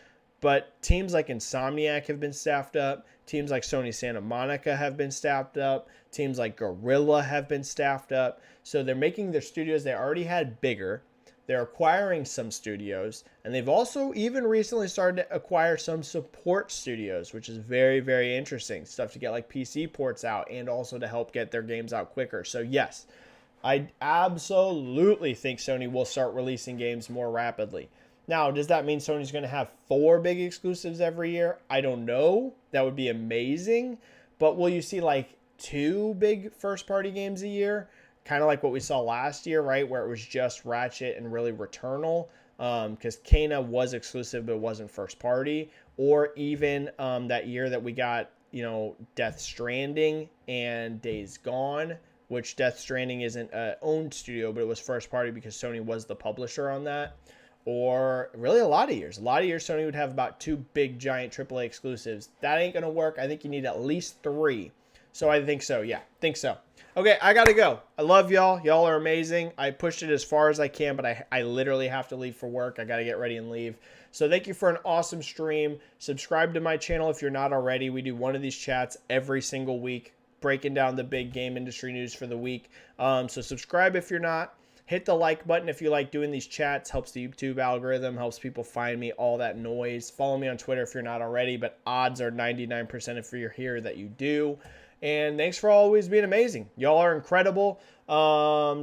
but teams like Insomniac have been staffed up. Teams like Sony Santa Monica have been staffed up. Teams like Guerrilla have been staffed up. So they're making their studios they already had bigger. They're acquiring some studios, and they've also even recently started to acquire some support studios, which is very, very interesting. Stuff to get PC ports out and also to help get their games out quicker. So yes, I absolutely think Sony will start releasing games more rapidly. Now, does that mean Sony's going to have 4 big exclusives every year? I don't know. That would be amazing. But will you see 2 big first-party games a year? Kind of like what we saw last year, right? Where it was just Ratchet and really Returnal. Because Kena was exclusive, but it wasn't first party. Or even that year that we got, Death Stranding and Days Gone. Which Death Stranding isn't an owned studio, but it was first party because Sony was the publisher on that. Or really a lot of years. A lot of years Sony would have about 2 big giant AAA exclusives. That ain't going to work. I think you need at least 3. So I think so. Yeah, think so. Okay, I got to go. I love y'all. Y'all are amazing. I pushed it as far as I can, but I literally have to leave for work. I got to get ready and leave. So thank you for an awesome stream. Subscribe to my channel if you're not already. We do one of these chats every single week, breaking down the big game industry news for the week. So subscribe if you're not. Hit the like button if you like doing these chats. Helps the YouTube algorithm, helps people find me, all that noise. Follow me on Twitter if you're not already, but odds are 99% if you're here that you do. And thanks for always being amazing. Y'all are incredible.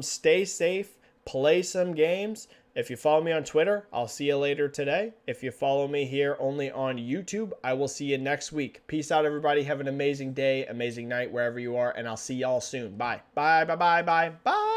Stay safe. Play some games. If you follow me on Twitter, I'll see you later today. If you follow me here only on YouTube, I will see you next week. Peace out, everybody. Have an amazing day, amazing night, wherever you are, and I'll see y'all soon. Bye. Bye, bye, bye, bye, bye.